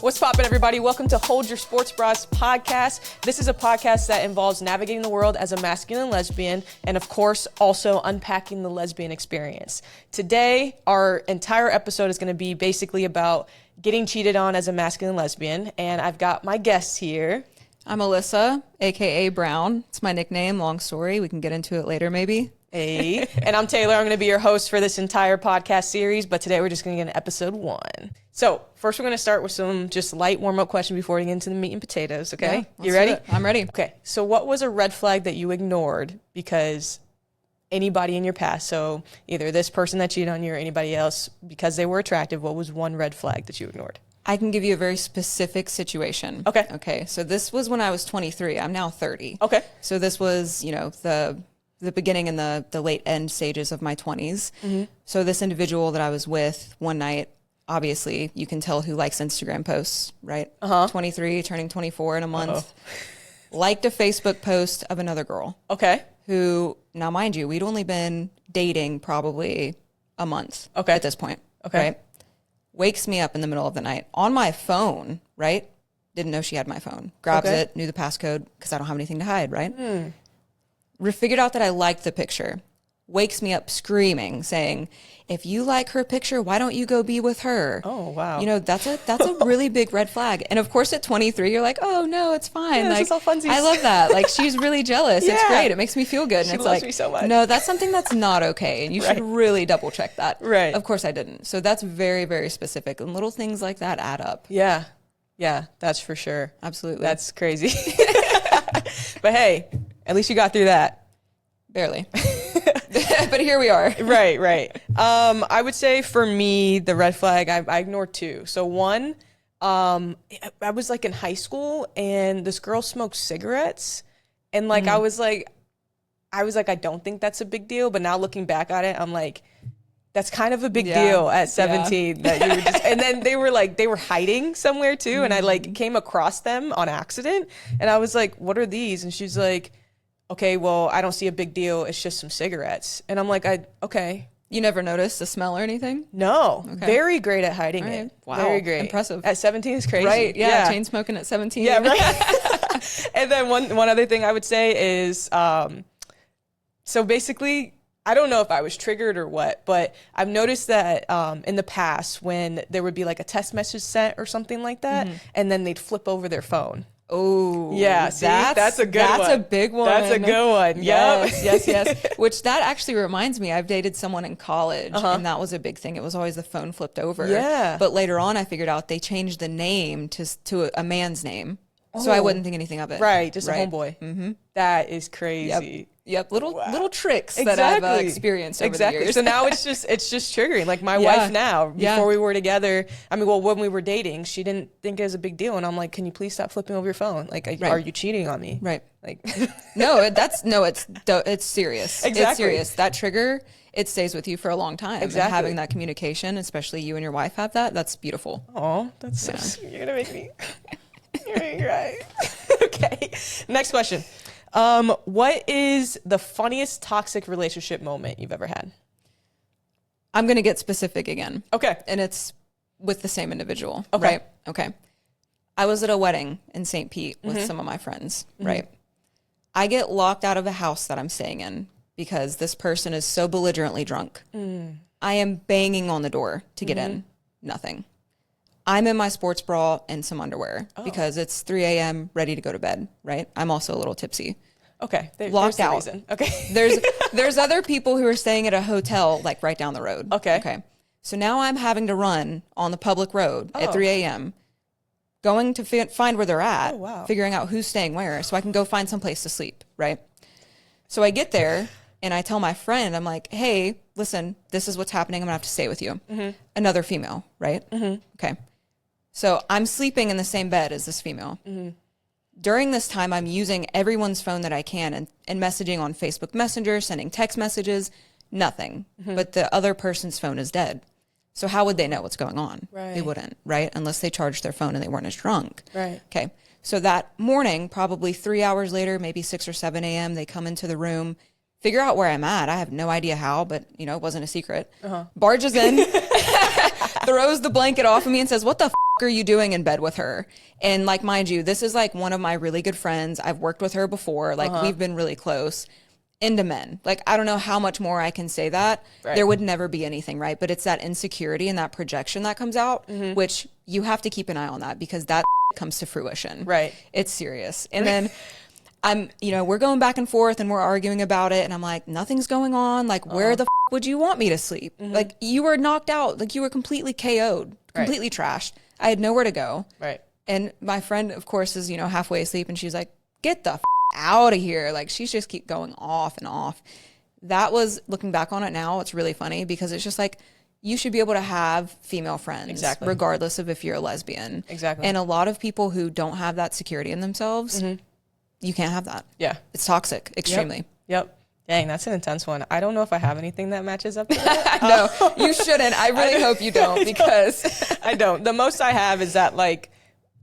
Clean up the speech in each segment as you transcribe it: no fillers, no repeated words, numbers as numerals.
What's poppin', everybody? Welcome to Hold Your Sports Bras podcast. This is a podcast that involves navigating the world as a masculine lesbian and, of course, also unpacking the lesbian experience. Today, our entire episode is going to be basically about getting cheated on as a masculine lesbian, and I've got my guests here. I'm Alyssa, aka Brown. It's my nickname. Long story. We can get into it later, maybe. Hey. And I'm Taylor. I'm going to be your host for this entire podcast series, but today we're just going to get into episode 1. So first, we're going to start with some just light warm-up questions before we get into the meat and potatoes, okay? Yeah, you ready? I'm ready. Okay. So what was a red flag that you ignored because anybody in your past, so either this person that cheated on you or anybody else, because they were attractive, what was one red flag that you ignored? I can give you a very specific situation. Okay. Okay. So this was when I was 23. I'm now 30. Okay. So this was, the beginning and the late end stages of my 20s. Mm-hmm. So this individual that I was with one night, obviously you can tell who likes Instagram posts, right? 23, turning 24 in a month. Liked a Facebook post of another girl. Okay. Who, now mind you, we'd only been dating probably a month at this point. Okay. Right? Wakes me up in the middle of the night on my phone, right? Didn't know she had my phone. Grabs it, knew the passcode because I don't have anything to hide, right? Figured out that I liked the picture. Wakes me up screaming, saying, if you like her picture, why don't you go be with her? Oh, wow. You know, that's a really big red flag. And of course at 23, you're like, oh no, it's fine. Yeah, like, this is all funsies. I love that. Like, she's really jealous. Yeah. It's great. It makes me feel good. And She it's loves like, me so much. no, that's something that's not okay. And you should really double check that. Right. Of course I didn't. So that's very, very specific. And little things like that add up. Yeah. Yeah, that's for sure. Absolutely. That's crazy. But hey, at least you got through that. Barely. But here we are. Right. I would say for me, the red flag, I ignored 2. So one, I was like in high school and this girl smoked cigarettes. And like, I was like, I don't think that's a big deal. But now looking back at it, I'm like, that's kind of a big deal at 17 that you were just, and then they were hiding somewhere too. And I like came across them on accident and I was like, what are these? And she's like, okay, well, I don't see a big deal. It's just some cigarettes. And I'm like, okay. You never noticed the smell or anything? No. Okay. Very great at hiding it. Wow. Very great. Impressive. At 17 is crazy. Right. Yeah. Chain smoking at 17. Yeah, right. And then one other thing I would say is, so basically, I don't know if I was triggered or what, but I've noticed that in the past when there would be like a text message sent or something like that, and then they'd flip over their phone. Oh, yeah. See, that's a good one. That's a big one. That's a good one. Yes. Which that actually reminds me, I've dated someone in college and that was a big thing. It was always the phone flipped over. Yeah. But later on, I figured out they changed the name to a man's name. So I wouldn't think anything of it. Right. Just a homeboy. Mm-hmm. That is crazy. Yep. Little tricks that I've experienced over the years. So now it's just triggering. Like my wife now, before we were together, when we were dating, she didn't think it was a big deal. And I'm like, can you please stop flipping over your phone? Like, are you cheating on me? Right. Like, it's serious. Exactly. It's serious. That trigger, it stays with you for a long time. Exactly. And having that communication, especially you and your wife have that's beautiful. Oh, that's so sweet. You're going to make me cry. Okay. Next question. What is the funniest toxic relationship moment you've ever had? I'm going to get specific again. Okay. And it's with the same individual. Okay. Right? Okay. I was at a wedding in St. Pete with some of my friends, right? I get locked out of a house that I'm staying in because this person is so belligerently drunk. I am banging on the door to get in. Nothing. I'm in my sports bra and some underwear because it's 3 a.m. ready to go to bed, right? I'm also a little tipsy. Okay. Locked out. Reason. Okay. There's other people who are staying at a hotel like right down the road. Okay. So now I'm having to run on the public road at 3 a.m. going to find where they're at, figuring out who's staying where so I can go find some place to sleep, right? So I get there and I tell my friend, I'm like, hey, listen, this is what's happening. I'm going to have to stay with you. Another female, right? Okay. So I'm sleeping in the same bed as this female. During this time, I'm using everyone's phone that I can and messaging on Facebook Messenger, sending text messages, nothing. But the other person's phone is dead. So how would they know what's going on? Right. They wouldn't, right? Unless they charged their phone and they weren't as drunk. Right. Okay. So that morning, probably 3 hours later, maybe 6 or 7 a.m., they come into the room, figure out where I'm at. I have no idea how, but, it wasn't a secret. Barges in, throws the blanket off of me and says, what the are you doing in bed with her? And like, mind you, this is like one of my really good friends. I've worked with her before. Like we've been really close. Into men. Like, I don't know how much more I can say that. Right. There would never be anything, right? But it's that insecurity and that projection that comes out, which you have to keep an eye on that because that comes to fruition. Right. It's serious. And then we're going back and forth and we're arguing about it. And I'm like, nothing's going on. Like, where the would you want me to sleep? Like, you were knocked out. Like, you were completely KO'd, completely trashed. I had nowhere to go. Right. And my friend, of course, is, halfway asleep and she's like, get the out of here. Like, she's just keep going off and off. That was, looking back on it now, it's really funny because it's just like, you should be able to have female friends regardless of if you're a lesbian. Exactly. And a lot of people who don't have that security in themselves, you can't have that. Yeah. It's toxic, extremely. Yep. Dang, that's an intense one. I don't know if I have anything that matches up to that. No, you shouldn't. I really hope you don't because I don't. The most I have is that, like,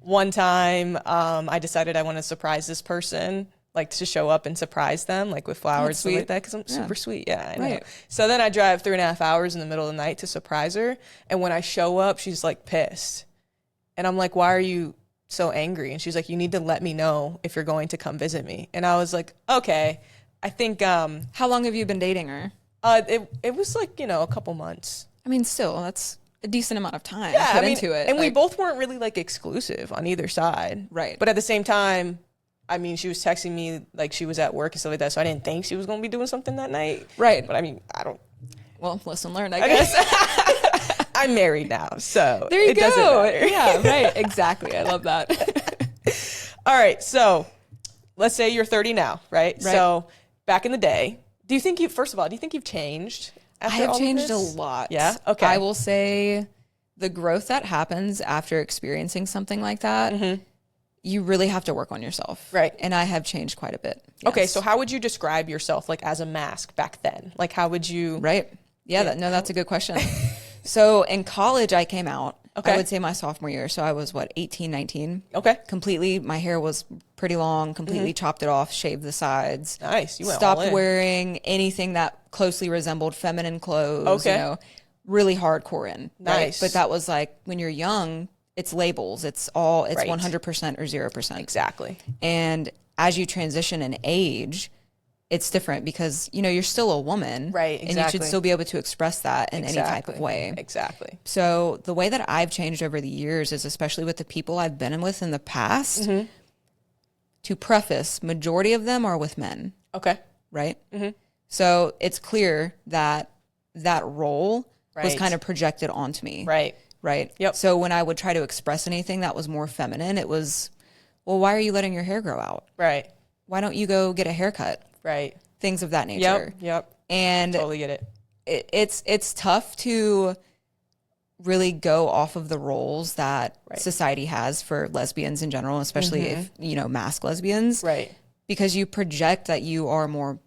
one time I decided I want to surprise this person, like to show up and surprise them, like with flowers, stuff like that, because I'm super sweet. Yeah, I know. Right. So then I drive 3.5 hours in the middle of the night to surprise her. And when I show up, she's like pissed. And I'm like, why are you so angry? And she's like, you need to let me know if you're going to come visit me. And I was like, okay. I think. How long have you been dating her? It was like, a couple months. I mean, still, that's a decent amount of time put into it. And we both weren't really like exclusive on either side. Right. But at the same time, I mean, she was texting me like she was at work and stuff like that. So I didn't think she was going to be doing something that night. Right. But I mean, I don't. Well, lesson learned, I guess. I'm married now. So there you go. Doesn't matter. Yeah, right. Exactly. I love that. All right. So let's say you're 30 now, right? So back in the day, do you think you've changed? I have changed a lot. Yeah? Okay. I will say the growth that happens after experiencing something like that, you really have to work on yourself. Right. And I have changed quite a bit. Yes. Okay, so how would you describe yourself, like, as a Masc back then? Like, how would you... Right. Yeah, that's a good question. So in college, I came out. Okay. I would say my sophomore year. So I was, 18, 19? Okay. Completely, my hair was pretty long, completely chopped it off, shaved the sides. Nice. You went Stopped all in. Wearing anything that closely resembled feminine clothes. Okay. Really hardcore in. Nice. Right? But that was like, when you're young, it's labels. It's 100% or 0%. Exactly. And as you transition in age, it's different because, you're still a woman. Right, exactly. And you should still be able to express that in any type of way. Exactly. So the way that I've changed over the years is, especially with the people I've been with in the past, to preface, majority of them are with men. Okay. Right? So it's clear that role was kind of projected onto me. Right. Right? Yep. So when I would try to express anything that was more feminine, it was, well, why are you letting your hair grow out? Right. Why don't you go get a haircut? Right. Things of that nature. Yep. And totally get it. It's tough to really go off of the roles that society has for lesbians in general, especially if, Masc lesbians. Right. Because you project that you are more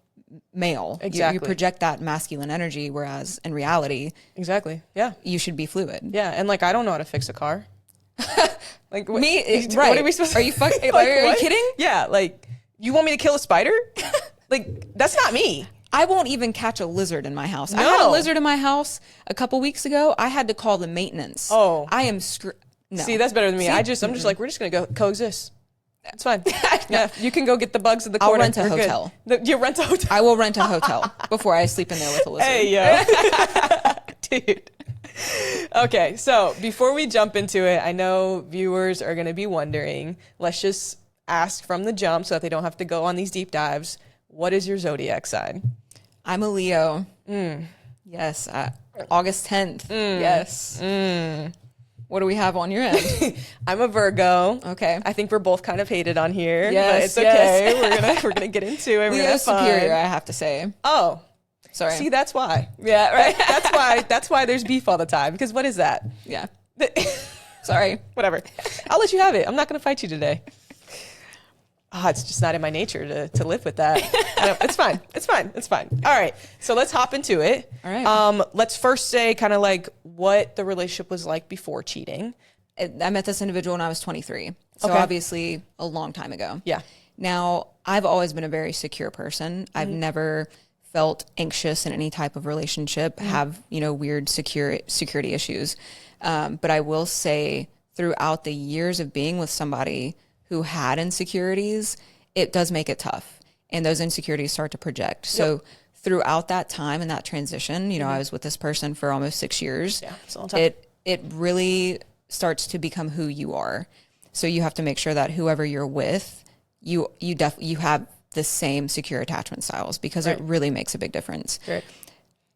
male. Exactly. You project that masculine energy, whereas in reality, exactly. Yeah. you should be fluid. Yeah. And like, I don't know how to fix a car. Like what, right. What are we supposed to? Are you fucking? Like, are you kidding? Yeah. Like, you want me to kill a spider? Like, that's not me. I won't even catch a lizard in my house. No. I had a lizard in my house a couple weeks ago. I had to call the maintenance. Oh. I am no. See, that's better than me. See? I'm just like, we're just going to go coexist. It's fine. Yeah, you can go get the bugs in the corner. I'll rent a hotel. You rent a hotel? I will rent a hotel before I sleep in there with a lizard. Hey, yo. Dude. Okay, so before we jump into it, I know viewers are going to be wondering. Let's just ask from the jump so that they don't have to go on these deep dives. What is your zodiac sign? I'm a Leo. Yes. August 10th. Yes. What do we have on your end? I'm a Virgo. Okay. I think we're both kind of hated on here. Yes, but it's okay. Yes. We're gonna get into it. Leo's superior, I have to say. Oh. Sorry. See, that's why. Yeah, right. That's why there's beef all the time. Because what is that? Yeah. Sorry. Whatever. I'll let you have it. I'm not gonna fight you today. Oh, it's just not in my nature to live with that. It's fine. It's fine. All right. So let's hop into it. All right. Let's first say kind of like what the relationship was like before cheating. I met this individual when I was 23. So obviously a long time ago. Yeah. Now, I've always been a very secure person. I've never felt anxious in any type of relationship, have, weird security issues. But I will say throughout the years of being with somebody who had insecurities, it does make it tough. And those insecurities start to project. So throughout that time and that transition, you know, I was with this person for almost 6 years. Yeah, it's a long time. It really starts to become who you are. So you have to make sure that whoever you're with, you have the same secure attachment styles, because it really makes a big difference. Right.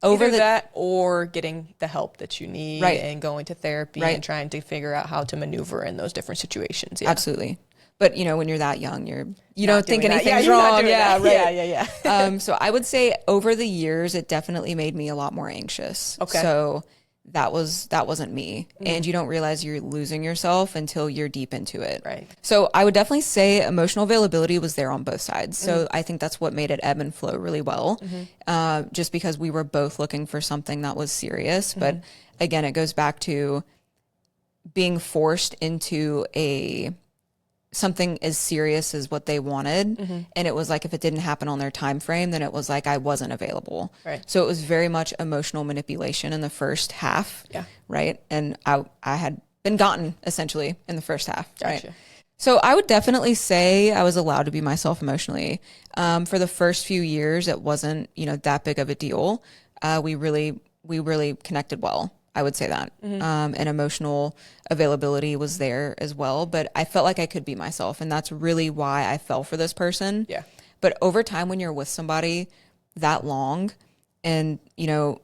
Either that or getting the help that you need, and going to therapy and trying to figure out how to maneuver in those different situations. Yeah. Absolutely. But, you know, when you're that young, you don't think anything's wrong. Yeah. So I would say over the years, it definitely made me a lot more anxious. Okay. So that wasn't me. And you don't realize you're losing yourself until you're deep into it. Right. So I would definitely say emotional availability was there on both sides. So I think that's what made it ebb and flow really well. Just because we were both looking for something that was serious. But again, it goes back to being forced into something as serious as what they wanted. And it was like, if it didn't happen on their time frame, then it was like I wasn't available. Right. So it was very much emotional manipulation in the first half. Yeah. Right. And I had been gotten essentially in the first half. Gotcha. Right. So I would definitely say I was allowed to be myself emotionally. For the first few years, it wasn't, you know, that big of a deal. We really connected well. I would say that. And emotional availability was there as well. But I felt like I could be myself. And that's really why I fell for this person. Yeah. But over time, when you're with somebody that long, and, you know,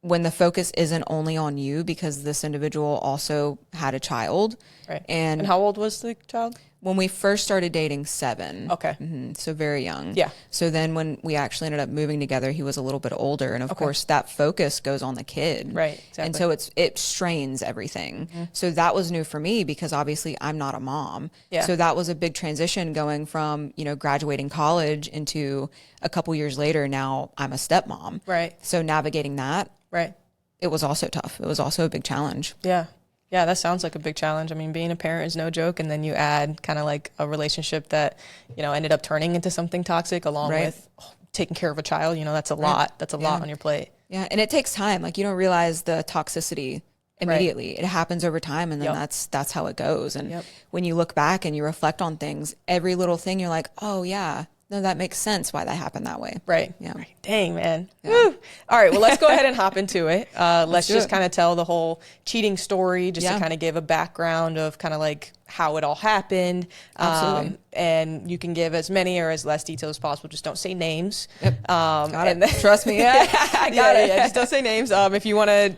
when the focus isn't only on you, because this individual also had a child. Right. And how old was the child? When we first started dating, 7. Okay. So very young. Yeah. So then when we actually ended up moving together, he was a little bit older. And of course, that focus goes on the kid. Right. Exactly. And so it strains everything. So that was new for me, because obviously I'm not a mom. Yeah. So that was a big transition, going from, you know, graduating college into a couple years later, now I'm a stepmom. Right. So navigating that. Right. It was also tough. It was also a big challenge. Yeah. Yeah, that sounds like a big challenge. I mean, being a parent is no joke. And then you add kind of like a relationship that, you know, ended up turning into something toxic, along with taking care of a child. You know, that's a lot. That's a lot on your plate. Yeah. And it takes time. Like, you don't realize the toxicity immediately. It happens over time. And then that's how it goes. And when you look back and you reflect on things, every little thing, you're like, oh, yeah. No, that makes sense why that happened that way. Right. Yeah. Right. Dang, man. Yeah. Woo. All right. Well, let's go ahead and hop into it. Let's just kind of tell the whole cheating story, just to kind of give a background of kind of like how it all happened. Absolutely. And you can give as many or as less detail as possible. Just don't say names. Yep. Got it. Trust me. Yeah. I got it. Yeah. Just don't say names. If you want to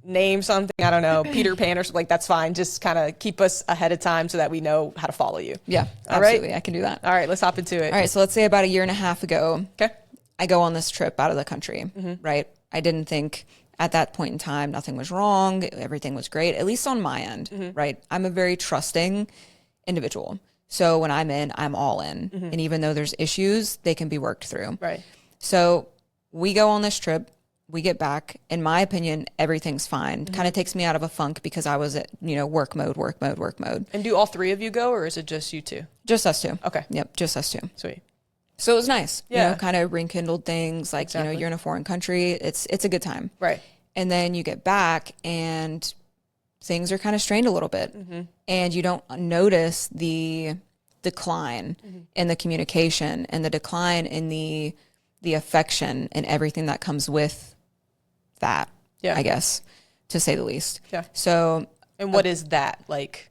name something, I don't know, Peter Pan or something, like, that's fine. Just kind of keep us ahead of time so that we know how to follow you. Yeah, all absolutely. Right? I can do that. All right, let's hop into it. All right, so let's say about a year and a half ago, okay, I go on this trip out of the country, right? I didn't think at that point in time nothing was wrong. Everything was great, at least on my end, right? I'm a very trusting individual. So when I'm in, I'm all in. And even though there's issues, they can be worked through. Right. So we go on this trip. We get back. In my opinion, everything's fine. Kind of takes me out of a funk, because I was at, you know, work mode. And do all three of you go, or is it just you two? Just us two. Okay. Yep, just us two. Sweet. So it was nice. Yeah. You know, kind of rekindled things. Like, exactly. You know, you're in a foreign country. It's a good time. Right. And then you get back and things are kind of strained a little bit. And you don't notice the decline in the communication, and the decline in the affection and everything that comes with that, I guess, to say the least. Yeah. So, and what is that like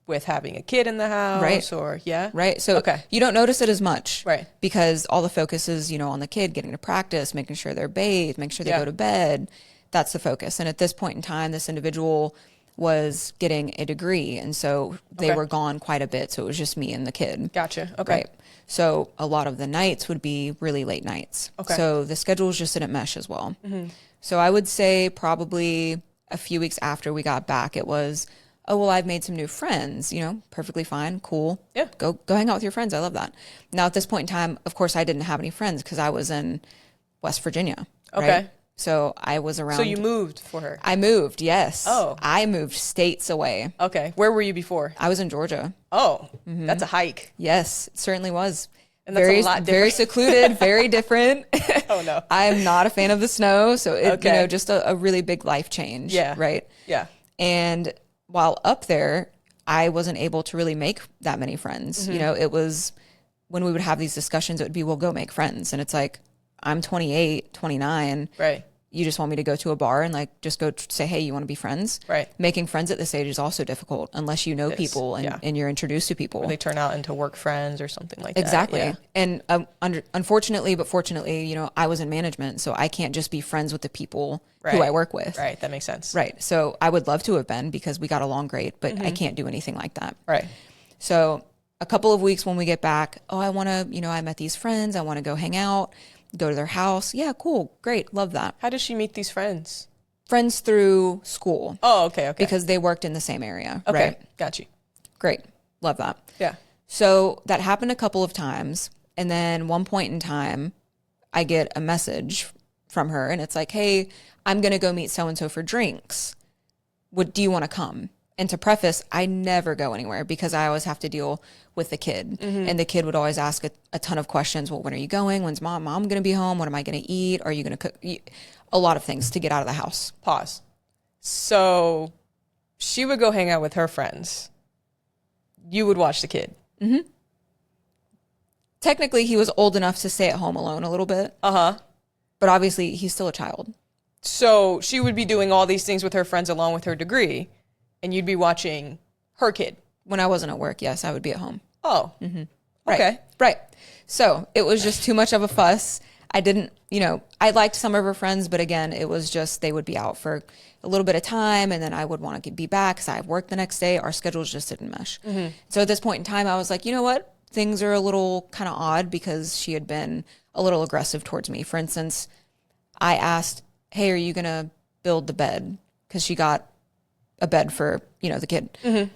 with having a kid in the house? Right. Or right. So you don't notice it as much, right? Because all the focus is, you know, on the kid getting to practice, making sure they're bathed, making sure they go to bed. That's the focus. And at this point in time, this individual was getting a degree, and so they were gone quite a bit. So it was just me and the kid. Gotcha. Okay. Right. So a lot of the nights would be really late nights. Okay. So the schedules just didn't mesh as well. So I would say probably a few weeks after we got back, it was, oh, well, I've made some new friends, you know, perfectly fine, cool. Yeah. Go hang out with your friends. I love that. Now, at this point in time, of course, I didn't have any friends, because I was in West Virginia. Okay. Right? So I was around. So you moved for her? I moved, yes. Oh. I moved states away. Okay. Where were you before? I was in Georgia. Oh, that's a hike. Yes, it certainly was. And that's a lot different. Very secluded, very different. Oh, no. I'm not a fan of the snow. So, you know, just a really big life change. Yeah. Right. Yeah. And while up there, I wasn't able to really make that many friends. You know, it was when we would have these discussions, it would be, well, go make friends. And it's like, I'm 28, 29. Right. You just want me to go to a bar and like just go say, hey, you want to be friends? Right. Making friends at this age is also difficult unless you know people and you're introduced to people. Or they turn out into work friends or something like that. Exactly. And unfortunately, but fortunately, you know, I was in management, so I can't just be friends with the people who I work with. Right. That makes sense. Right. So I would love to have been because we got along great, but I can't do anything like that. Right. So a couple of weeks when we get back, I want to, you know, I met these friends. I want to go hang out. Go to their house. Yeah, cool. Great. Love that. How does she meet these friends? Friends through school. Oh, okay. Because they worked in the same area. Okay. Right? Got you. Great. Love that. Yeah. So that happened a couple of times. And then one point in time, I get a message from her and it's like, hey, I'm going to go meet so-and-so for drinks. Do you want to come? And to preface, I never go anywhere because I always have to deal with the kid. And the kid would always ask a ton of questions. Well, when are you going? When's mom going to be home? What am I going to eat? Are you going to cook? A lot of things to get out of the house. Pause. So she would go hang out with her friends. You would watch the kid. Mm-hmm. Technically, he was old enough to stay at home alone a little bit. Uh-huh. But obviously, he's still a child. So she would be doing all these things with her friends along with her degree, and you'd be watching her kid. When I wasn't at work, yes, I would be at home. Oh. Mm-hmm. Okay. Right. So it was just too much of a fuss. I didn't, you know, I liked some of her friends, but again, it was just they would be out for a little bit of time, and then I would want to be back because I have work the next day. Our schedules just didn't mesh. So at this point in time, I was like, you know what? Things are a little kind of odd because she had been a little aggressive towards me. For instance, I asked, hey, are you going to build the bed? Because she got a bed for, you know, the kid.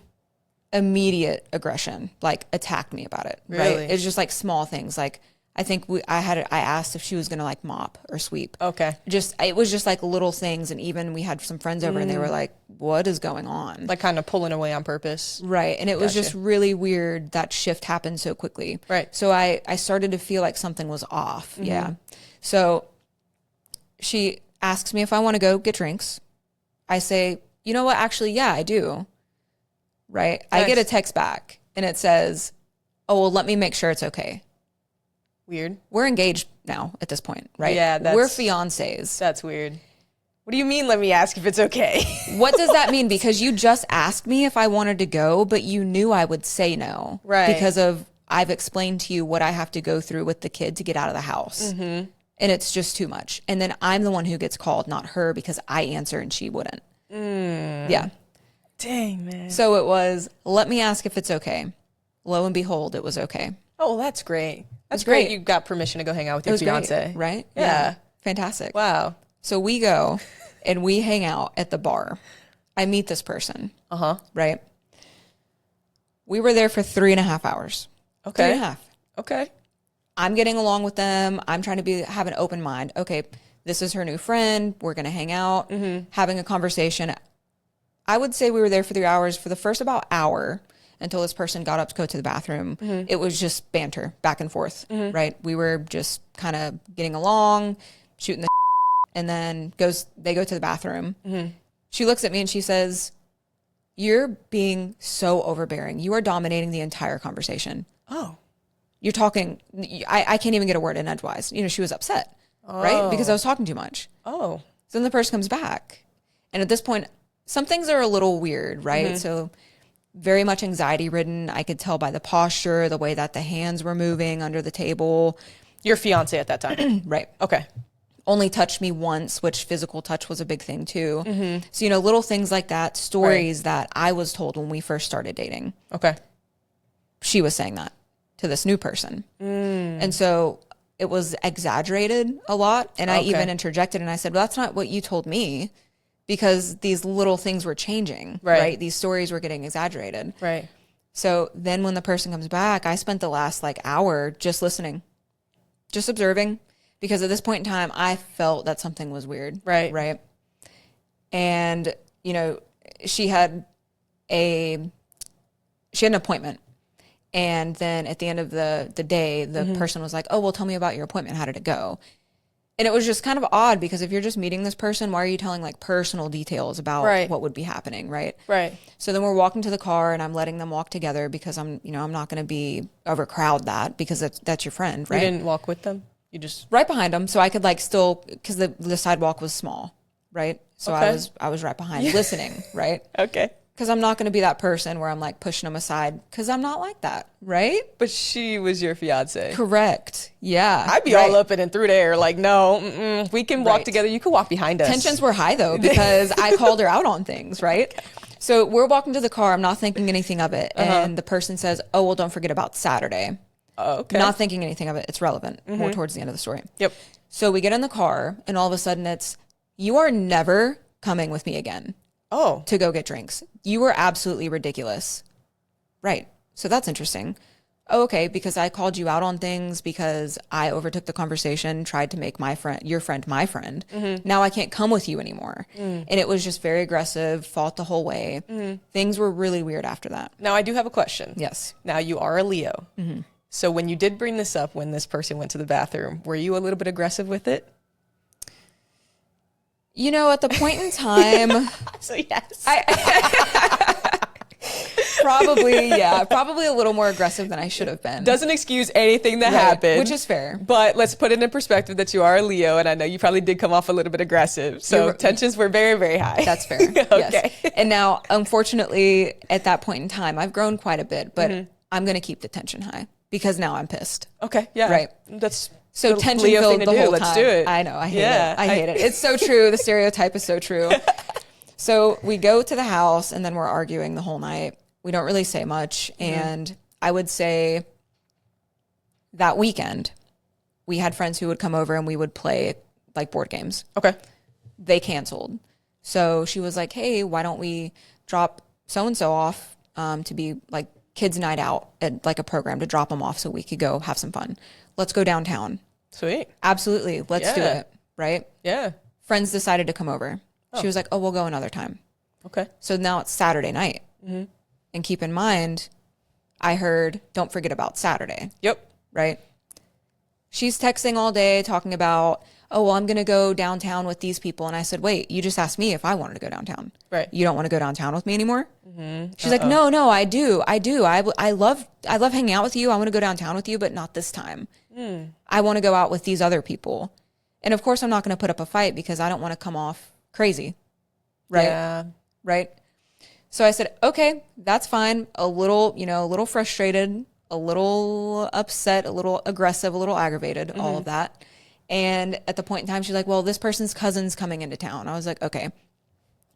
Immediate aggression, like attacked me about it. Really? Right? It's just like small things. Like I think I asked if she was going to like mop or sweep. Okay. It was just like little things. And even we had some friends over and they were like, what is going on? Like kind of pulling away on purpose. Right. And it was just really weird that shift happened so quickly. Right. So I started to feel like something was off. Yeah. So she asks me if I want to go get drinks. I say, you know what? Actually, yeah, I do. Right. Nice. I get a text back and it says, oh, well, let me make sure it's okay. Weird. We're engaged now at this point, right? Yeah. We're fiancés. That's weird. What do you mean, let me ask if it's okay? What does that mean? Because you just asked me if I wanted to go, but you knew I would say no. Right. Because I've explained to you what I have to go through with the kid to get out of the house. And it's just too much. And then I'm the one who gets called, not her, because I answer and she wouldn't. Yeah. Dang, man. So it was, let me ask if it's okay. Lo and behold, it was okay. Oh, that's great. That's great. You got permission to go hang out with your fiance. Great, right? Yeah. Fantastic. Wow. So we go and we hang out at the bar. I meet this person. Right? We were there for 3.5 hours. Okay. 3.5. Okay. I'm getting along with them. I'm trying to have an open mind. Okay, this is her new friend. We're going to hang out, having a conversation. I would say we were there for 3 hours. For the first about hour, until this person got up to go to the bathroom, it was just banter back and forth, right? We were just kind of getting along, shooting the and then they go to the bathroom. She looks at me and she says, you're being so overbearing. You are dominating the entire conversation. Oh. You're talking, I can't even get a word in edgewise. You know, she was upset, right? Because I was talking too much. Oh. So then the person comes back. And at this point, some things are a little weird, right? So very much anxiety ridden. I could tell by the posture, the way that the hands were moving under the table. Your fiance at that time. Right. Okay. Only touched me once, which physical touch was a big thing too. So, you know, little things like that, stories that I was told when we first started dating. Okay. She was saying that to this new person. And so it was exaggerated a lot. And I even interjected and I said, well, that's not what you told me, because these little things were changing, right? These stories were getting exaggerated. Right. So then when the person comes back, I spent the last hour just listening, just observing, because at this point in time, I felt that something was weird. Right. Right. And, you know, she had an appointment. And then at the end of the day, the person was like, oh, well, tell me about your appointment. How did it go? And it was just kind of odd because if you're just meeting this person, why are you telling like personal details about what would be happening, right? Right. So then we're walking to the car and I'm letting them walk together because I'm not going to be overcrowd that because that's your friend, right? You didn't walk with them? You just right behind them, so I could like still because the sidewalk was small, right? So I was right behind listening, right? Okay. Because I'm not going to be that person where I'm like pushing them aside because I'm not like that, right? But she was your fiance. Correct. Yeah. I'd be all up and through there. Like, no, we can walk together. You can walk behind us. Tensions were high though because I called her out on things, right? So we're walking to the car. I'm not thinking anything of it. And the person says, oh, well, don't forget about Saturday. Okay. Not thinking anything of it. It's relevant more towards the end of the story. Yep. So we get in the car and all of a sudden it's, you are never coming with me again. Oh. To go get drinks. You were absolutely ridiculous. Right. So that's interesting. Oh, okay, because I called you out on things because I overtook the conversation, tried to make your friend my friend. Now I can't come with you anymore. And it was just very aggressive, fought the whole way. Things were really weird after that. Now I do have a question. Yes. Now you are a Leo. So when you did bring this up when this person went to the bathroom, were you a little bit aggressive with it? You know, at the point in time... So yes. Probably a little more aggressive than I should have been. Doesn't excuse anything that happened. Which is fair. But let's put it in perspective that you are a Leo, and I know you probably did come off a little bit aggressive. So tensions were very, very high. That's fair. Okay. Yes. And now, unfortunately, at that point in time, I've grown quite a bit, but I'm going to keep the tension high because now I'm pissed. Okay. Yeah. Right. That's... So tension filled the whole time. Let's do it. I know. I hate it. I hate it. It's so true. The stereotype is so true. So we go to the house and then we're arguing the whole night. We don't really say much. And I would say that weekend we had friends who would come over and we would play like board games. Okay. They canceled. So she was like, hey, why don't we drop so-and-so off to be like kids night out at like a program to drop them off so we could go have some fun. Let's go downtown. Sweet. Absolutely. Let's do it. Right? Yeah. Friends decided to come over. She was like, oh, we'll go another time. Okay. So now it's Saturday night. And keep in mind, I heard, don't forget about Saturday. Yep. Right? She's texting all day talking about, oh, well, I'm going to go downtown with these people. And I said, wait, you just asked me if I wanted to go downtown. Right. You don't want to go downtown with me anymore? She's like, no, I do. I love hanging out with you. I want to go downtown with you, but not this time. I want to go out with these other people. And of course, I'm not going to put up a fight because I don't want to come off crazy. Right? Yeah. Right? So I said, okay, that's fine. A little frustrated, a little upset, a little aggressive, a little aggravated, all of that. And at the point in time, she's like, well, this person's cousin's coming into town. I was like, okay.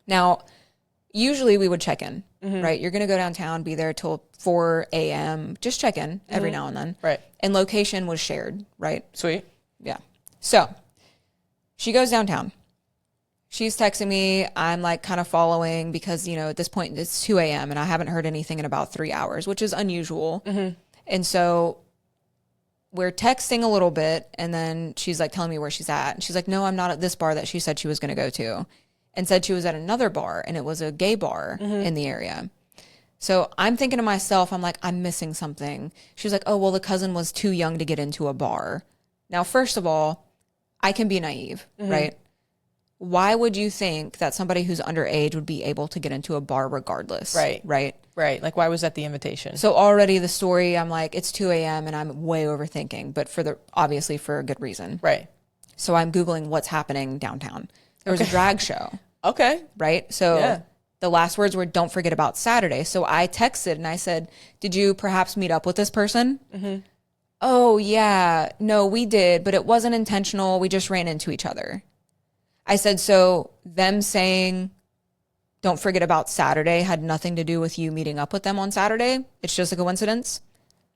Now, usually we would check in, right? You're going to go downtown, be there till 4 a.m. Just check in every now and then. Right. And location was shared, right? Sweet. Yeah. So she goes downtown. She's texting me. I'm like kind of following because, at this point it's 2 a.m. and I haven't heard anything in about 3 hours, which is unusual. And so we're texting a little bit and then she's like telling me where she's at. And she's like, no, I'm not at this bar that she said she was going to go to. And said she was at another bar and it was a gay bar in the area. So I'm thinking to myself, I'm like, I'm missing something. She was like, oh, well, the cousin was too young to get into a bar. Now, first of all, I can be naive, right? Why would you think that somebody who's underage would be able to get into a bar regardless? Right. Right. Right. Like, why was that the invitation? So already the story, I'm like, it's 2 a.m. and I'm way overthinking, but obviously for a good reason. Right. So I'm Googling what's happening downtown. There was a drag show. Okay. Right. So the last words were, don't forget about Saturday. So I texted and I said, did you perhaps meet up with this person? Oh, yeah. No, we did, but it wasn't intentional. We just ran into each other. I said, so them saying, don't forget about Saturday had nothing to do with you meeting up with them on Saturday. It's just a coincidence.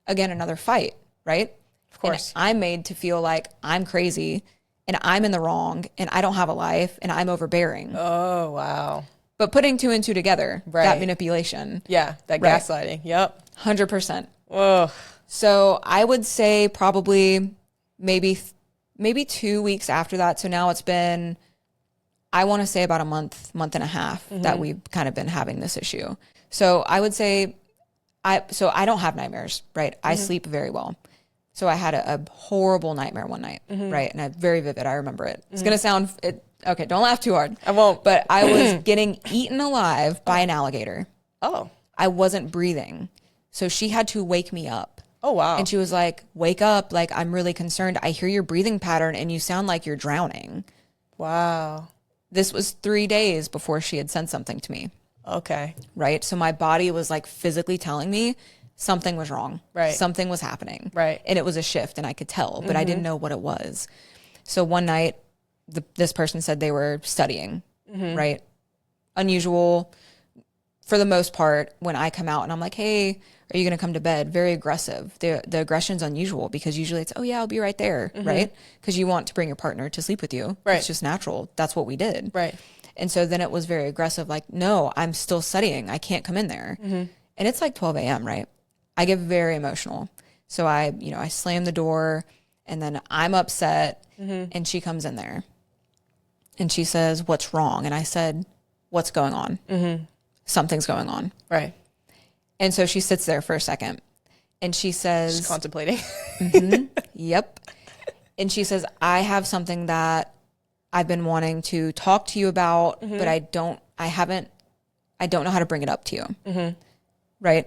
Again, another fight, right? Of course. And I'm made to feel like I'm crazy and I'm in the wrong and I don't have a life and I'm overbearing. Oh, wow. But putting two and two together, that manipulation. Yeah, that gaslighting. Yep. 100%. Whoa. So I would say probably maybe 2 weeks after that. So now it's been, I want to say about a month and a half that we've kind of been having this issue. So I would say, I don't have nightmares, right? I sleep very well. So I had a horrible nightmare one night, right? And very vivid. I remember it. It's going to sound, okay, don't laugh too hard. I won't. But I was getting eaten alive by an alligator. Oh. I wasn't breathing. So she had to wake me up. Oh, wow. And she was like, wake up. Like, I'm really concerned. I hear your breathing pattern and you sound like you're drowning. Wow. This was 3 days before she had sent something to me. Okay. Right? So my body was like physically telling me something was wrong. Right. Something was happening. Right. And it was a shift and I could tell, but I didn't know what it was. So one night, this person said they were studying, right? Unusual. For the most part, when I come out and I'm like, hey, are you going to come to bed? Very aggressive. The aggression's unusual because usually it's, oh yeah, I'll be right there, right? Because you want to bring your partner to sleep with you. Right. It's just natural. That's what we did. Right. And so then it was very aggressive, like, no, I'm still studying. I can't come in there. And it's like 12 a.m., right? I get very emotional. So I slam the door and then I'm upset and she comes in there and she says, what's wrong? And I said, what's going on? Something's going on. Right. And so she sits there for a second and she says, just contemplating. Yep. And she says, I have something that I've been wanting to talk to you about, but I don't know how to bring it up to you. Right.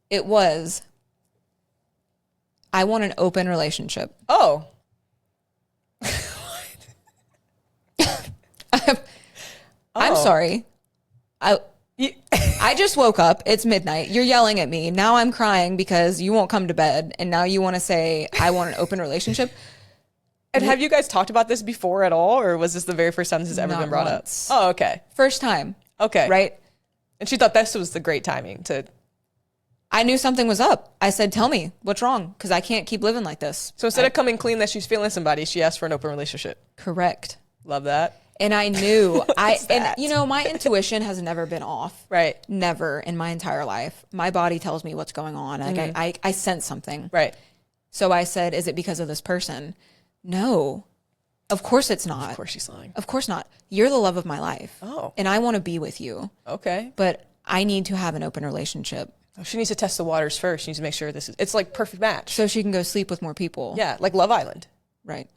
It was, I want an open relationship. Oh. I'm sorry. I just woke up. It's midnight. You're yelling at me. Now I'm crying because you won't come to bed. And now you want to say, I want an open relationship. And have you guys talked about this before at all? Or was this the very first time this has ever been brought once. up? Oh, okay. First time. Okay. Right? And she thought this was the great timing to... I knew something was up. I said, tell me what's wrong, because I can't keep living like this. So instead of coming clean that she's feeling somebody, she asked for an open relationship. Correct. Love that. And I knew, my intuition has never been off. Right. Never in my entire life. My body tells me what's going on. Like I sense something. Right. So I said, is it because of this person? No. Of course it's not. Of course she's lying. Of course not. You're the love of my life. Oh. And I want to be with you. Okay. But I need to have an open relationship. She needs to test the waters first. She needs to make sure it's like perfect match. So she can go sleep with more people. Yeah, like Love Island. Right.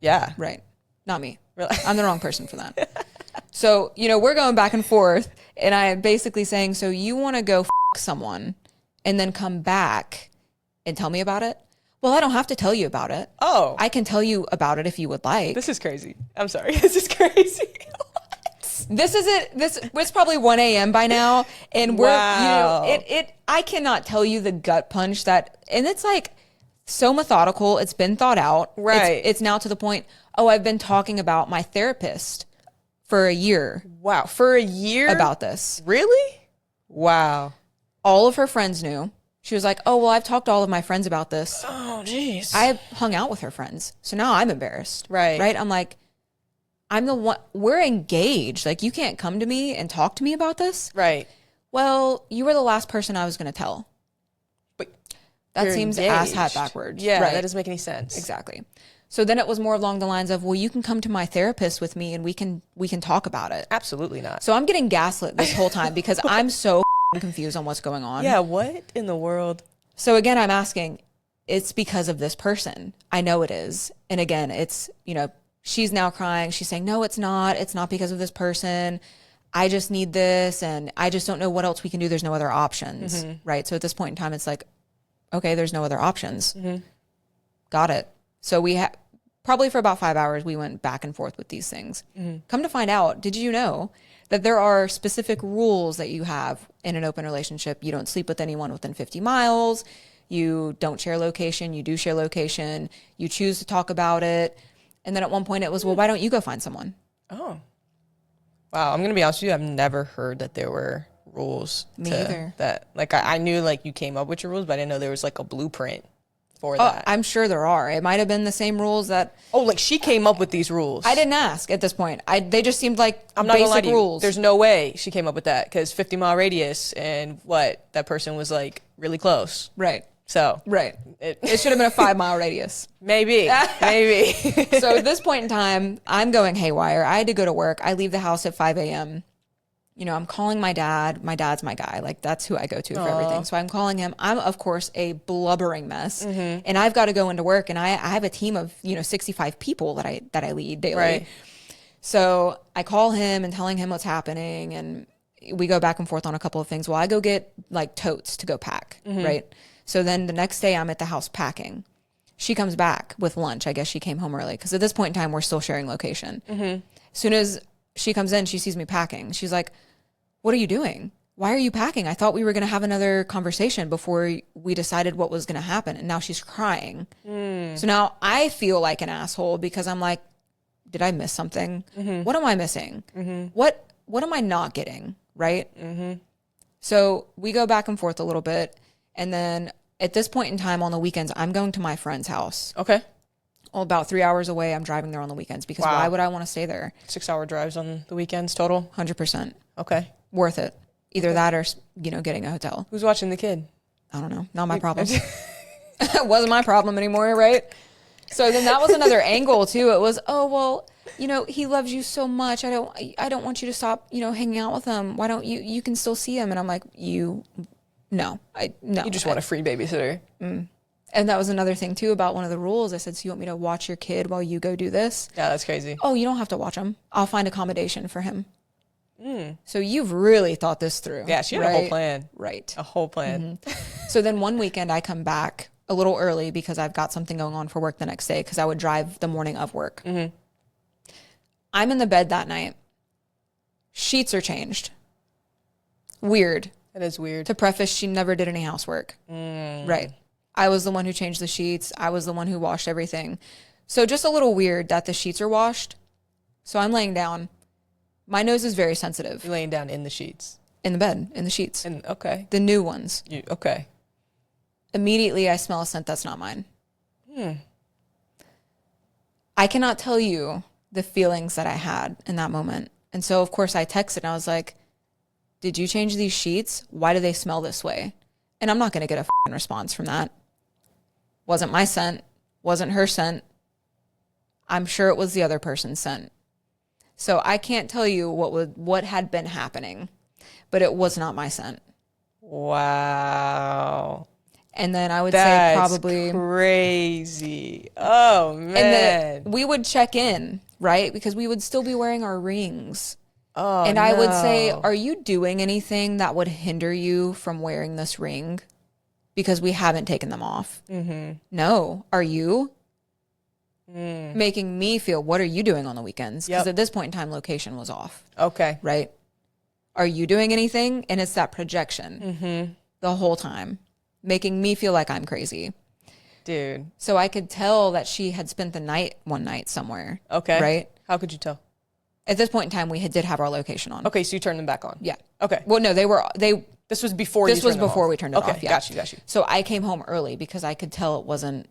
Yeah. Right. Not me. Really? I'm the wrong person for that. So, we're going back and forth and I'm basically saying, so you want to go someone and then come back and tell me about it? Well, I don't have to tell you about it. Oh. I can tell you about it if you would like. This is crazy. I'm sorry. This is crazy. This is it. It's probably 1 a.m. by now. And we're, I cannot tell you the gut punch and it's like so methodical. It's been thought out. Right. It's now to the point, I've been talking about my therapist for a year. Wow. For a year? About this. Really? Wow. All of her friends knew. She was like, oh, well, I've talked to all of my friends about this. Oh, jeez. I hung out with her friends. So now I'm embarrassed. Right. Right? I'm like, I'm the one, we're engaged. Like, you can't come to me and talk to me about this. Right. Well, you were the last person I was going to tell. But that seems asshat backwards. Yeah, right? That doesn't make any sense. Exactly. So then it was more along the lines of, well, you can come to my therapist with me and we can talk about it. Absolutely not. So I'm getting gaslit this whole time because I'm so confused on what's going on. Yeah, what in the world? So again, I'm asking, it's because of this person. I know it is. And again, it's, she's now crying. She's saying, no, it's not. It's not because of this person. I just need this. And I just don't know what else we can do. There's no other options. Right. So at this point in time, it's like, okay, there's no other options. Got it. So we probably for about 5 hours, we went back and forth with these things. Come to find out, did you know that there are specific rules that you have in an open relationship? You don't sleep with anyone within 50 miles. You don't share location. You do share location. You choose to talk about it. And then at one point it was, well, why don't you go find someone? Oh. Wow. I'm going to be honest with you. I've never heard that there were rules. Me either. That, like, I knew, like, you came up with your rules, but I didn't know there was, like, a blueprint for that. I'm sure there are. It might have been the same rules that... Oh, like, she came up with these rules. I didn't ask at this point. They just seemed like I'm not basic gonna lie to you. rules. There's no way she came up with that, because 50-mile radius and that person was, like, really close. Right. So. Right. It should have been a 5-mile radius. Maybe. Maybe. So at this point in time, I'm going haywire. I had to go to work. I leave the house at 5 a.m. You know, I'm calling my dad. My dad's my guy. Like, that's who I go to for everything. So I'm calling him. I'm, of course, a blubbering mess. And I've got to go into work. And I have a team of, 65 people that I lead daily. Right. So I call him and telling him what's happening. And we go back and forth on a couple of things. Well, I go get, like, totes to go pack, right? So then the next day I'm at the house packing. She comes back with lunch. I guess she came home early. Because at this point in time, we're still sharing location. As soon as she comes in, she sees me packing. She's like, what are you doing? Why are you packing? I thought we were going to have another conversation before we decided what was going to happen. And now she's crying. So now I feel like an asshole because I'm like, did I miss something? What am I missing? What am I not getting? Right? So we go back and forth a little bit. And then at this point in time on the weekends, I'm going to my friend's house. Okay. Well, about 3 hours away. I'm driving there on the weekends because why would I want to stay there? 6-hour drives on the weekends total? 100%. Okay. Worth it. Either that or, getting a hotel. Who's watching the kid? I don't know. Not my problem. It wasn't my problem anymore, right? So then that was another angle too. It was, oh, well, he loves you so much. I don't want you to stop, hanging out with him. Why don't you can still see him? And I'm like, no. You just want a free babysitter. And that was another thing too about one of the rules. I said, so you want me to watch your kid while you go do this? Yeah, that's crazy. Oh, you don't have to watch him. I'll find accommodation for him. So you've really thought this through. Yeah, she had a whole plan. Right. A whole plan. So then one weekend I come back a little early because I've got something going on for work the next day because I would drive the morning of work. I'm in the bed that night. Sheets are changed. Weird. That is weird. To preface, she never did any housework. Right. I was the one who changed the sheets. I was the one who washed everything. So just a little weird that the sheets are washed. So I'm laying down. My nose is very sensitive. You're laying down in the sheets? In the bed, in the sheets. Okay. The new ones. Okay. Immediately, I smell a scent that's not mine. I cannot tell you the feelings that I had in that moment. And so, of course, I texted and I was like, did you change these sheets? Why do they smell this way? And I'm not going to get a f***ing response from that. Wasn't my scent. Wasn't her scent. I'm sure it was the other person's scent. So I can't tell you what had been happening, but it was not my scent. Wow. And then I would say probably crazy. Oh man. And then we would check in, right? Because we would still be wearing our rings. Oh, and I would say, are you doing anything that would hinder you from wearing this ring? Because we haven't taken them off. No. Are you? Making me feel, what are you doing on the weekends? Because at this point in time, location was off. Okay. Right? Are you doing anything? And it's that projection the whole time, making me feel like I'm crazy. Dude. So I could tell that she had spent the night one night somewhere. Okay. Right? How could you tell? At this point in time, we did have our location on. Okay, so you turned them back on. Yeah. Okay. Well, no, This was before. This was before we turned it off. Okay, Yeah. got you. So I came home early because I could tell it wasn't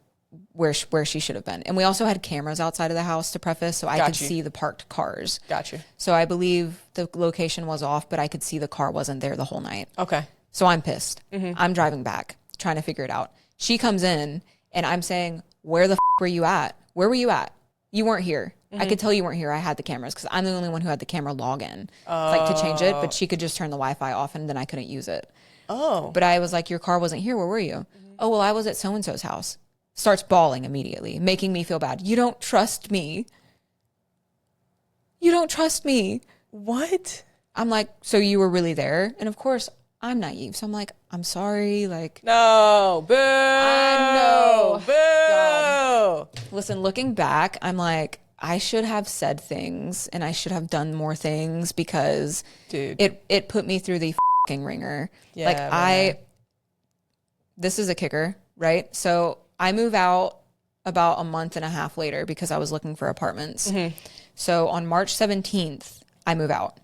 where she should have been, and we also had cameras outside of the house to preface, so I could see the parked cars. Got you. So I believe the location was off, but I could see the car wasn't there the whole night. Okay. So I'm pissed. I'm driving back, trying to figure it out. She comes in, and I'm saying, "Where the f*** were you at? Where were you at? You weren't here." I could tell you weren't here. I had the cameras because I'm the only one who had the camera login, like to change it. But she could just turn the Wi-Fi off, and then I couldn't use it. Oh. But I was like, your car wasn't here. Where were you? Oh, well, I was at so-and-so's house. Starts bawling immediately, making me feel bad. You don't trust me. You don't trust me. What? I'm like, so you were really there? And of course, I'm naive. So I'm like, I'm sorry. Like, no, boo. I know. Boo. God. Listen, looking back, I'm like, I should have said things and I should have done more things because it put me through the fucking ringer. Yeah, like this is a kicker, right? So I move out about a month and a half later because I was looking for apartments. So on March 17th, I move out.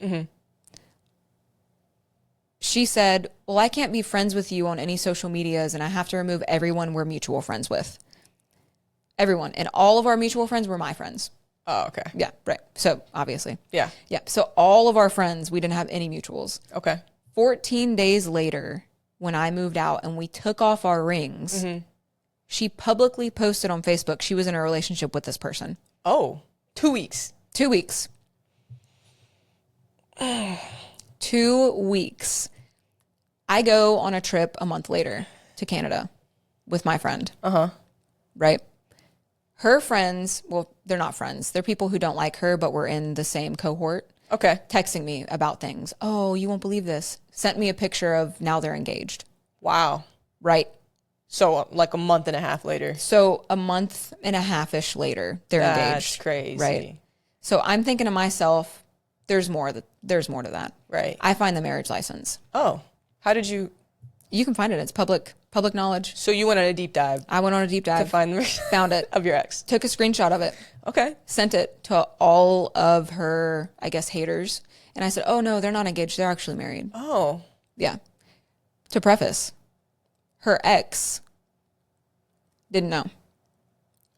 She said, well, I can't be friends with you on any social medias and I have to remove everyone we're mutual friends with. Everyone. And all of our mutual friends were my friends. Oh, okay. Yeah, right. So obviously. Yeah. Yeah. So all of our friends, we didn't have any mutuals. Okay. 14 days later, when I moved out and we took off our rings, she publicly posted on Facebook she was in a relationship with this person. Oh, 2 weeks. 2 weeks. 2 weeks. I go on a trip a month later to Canada with my friend. Right? Her friends, well, they're not friends. They're people who don't like her, but we're in the same cohort. Okay. Texting me about things. Oh, you won't believe this. Sent me a picture of now they're engaged. Wow. Right. So like a month and a half later. So a month and a half-ish later, they're engaged. That's crazy. Right. So I'm thinking to myself, there's more to that. Right. I find the marriage license. Oh. How did you? You can find it. It's public knowledge. So you went on a deep dive. I went on a deep dive. To find found it. Of your ex. Took a screenshot of it. Okay. Sent it to all of her, I guess, haters. And I said, oh, no, they're not engaged. They're actually married. Oh. Yeah. To preface, her ex didn't know.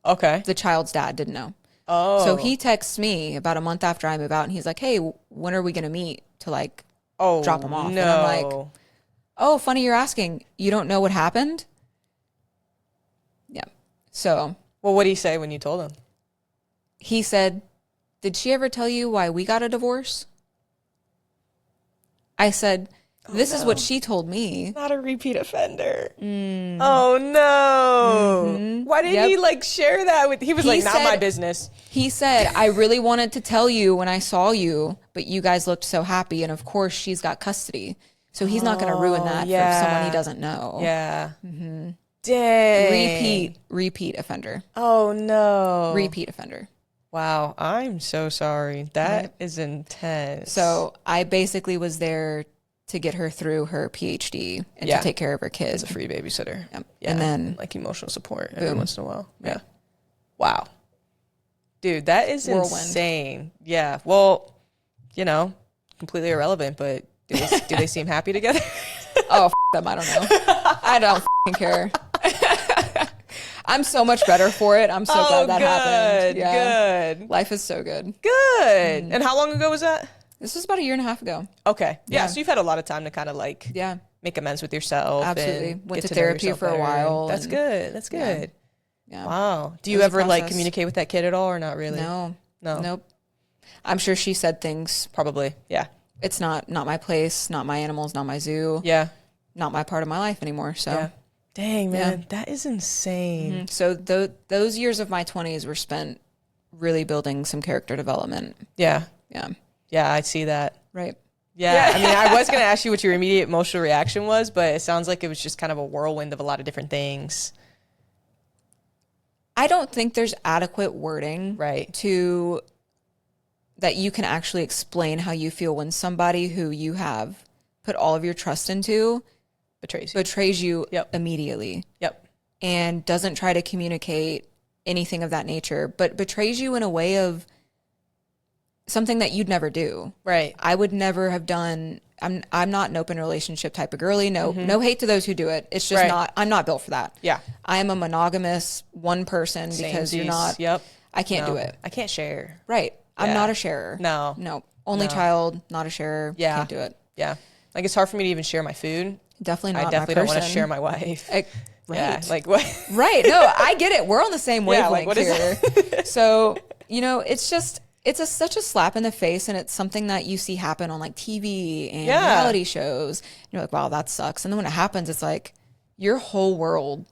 Okay. The child's dad didn't know. Oh. So he texts me about a month after I move out, and he's like, hey, when are we going to meet to, like, drop him off? No. And I'm like, oh, funny you're asking. You don't know what happened? Yeah. So. Well, what did he say when you told him? He said, did she ever tell you why we got a divorce? I said, this is what she told me. Not a repeat offender. Oh, no. Why didn't he, like, share that with... He was like, not my business. He said, I really wanted to tell you when I saw you, but you guys looked so happy. And, of course, she's got custody. So he's not going to ruin that for someone he doesn't know. Yeah. Mm-hmm. Dang. Repeat offender. Oh, no. Repeat offender. Wow. I'm so sorry. That is intense. So I basically was there to get her through her PhD and to take care of her kids. As a free babysitter. Yep. Yeah. And then... like emotional support every once in a while. Yeah. Wow. Dude, that is insane. Yeah. Well, you know, completely irrelevant, but do they seem happy together? Oh, them. I don't know. I don't care. I'm so much better for it. I'm so glad that happened. Yeah. Good. Life is so good. Good. And how long ago was that? This was about 1.5 years ago. Okay. Yeah. So you've had a lot of time to kind of like make amends with yourself. Absolutely. And went to therapy for a while. That's good. That's good. Yeah. Wow. Do you ever like communicate with that kid at all or not really? No. Nope. I'm sure she said things. Probably. Yeah. It's not my place, not my animals, not my zoo. Yeah. Not my part of my life anymore. So. Yeah. Dang, man. That is insane. Mm-hmm. So those years of my 20s were spent really building some character development. Yeah. Yeah. Yeah, I see that. Right. Yeah. I mean, I was going to ask you what your immediate emotional reaction was, but it sounds like it was just kind of a whirlwind of a lot of different things. I don't think there's adequate wording to that you can actually explain how you feel when somebody who you have put all of your trust into betrays you immediately. Yep. And doesn't try to communicate anything of that nature, but betrays you in a way of something that you'd never do. Right. I would never have done. I'm not an open relationship type of girly. No, no hate to those who do it. It's just not. I'm not built for that. Yeah. I am a monogamous one person because you're not. Yep. I can't do it. I can't share. Right. I'm not a sharer. No. Only child, not a sharer. Yeah. Can't do it. Yeah. Like it's hard for me to even share my food. Definitely not. I definitely don't want to share my wife. Right. Yeah, like what? Right. No, I get it. We're on the same wavelength here. So, you know, it's such a slap in the face, and it's something that you see happen on like TV and reality shows. You're like, wow, that sucks. And then when it happens, it's like your whole world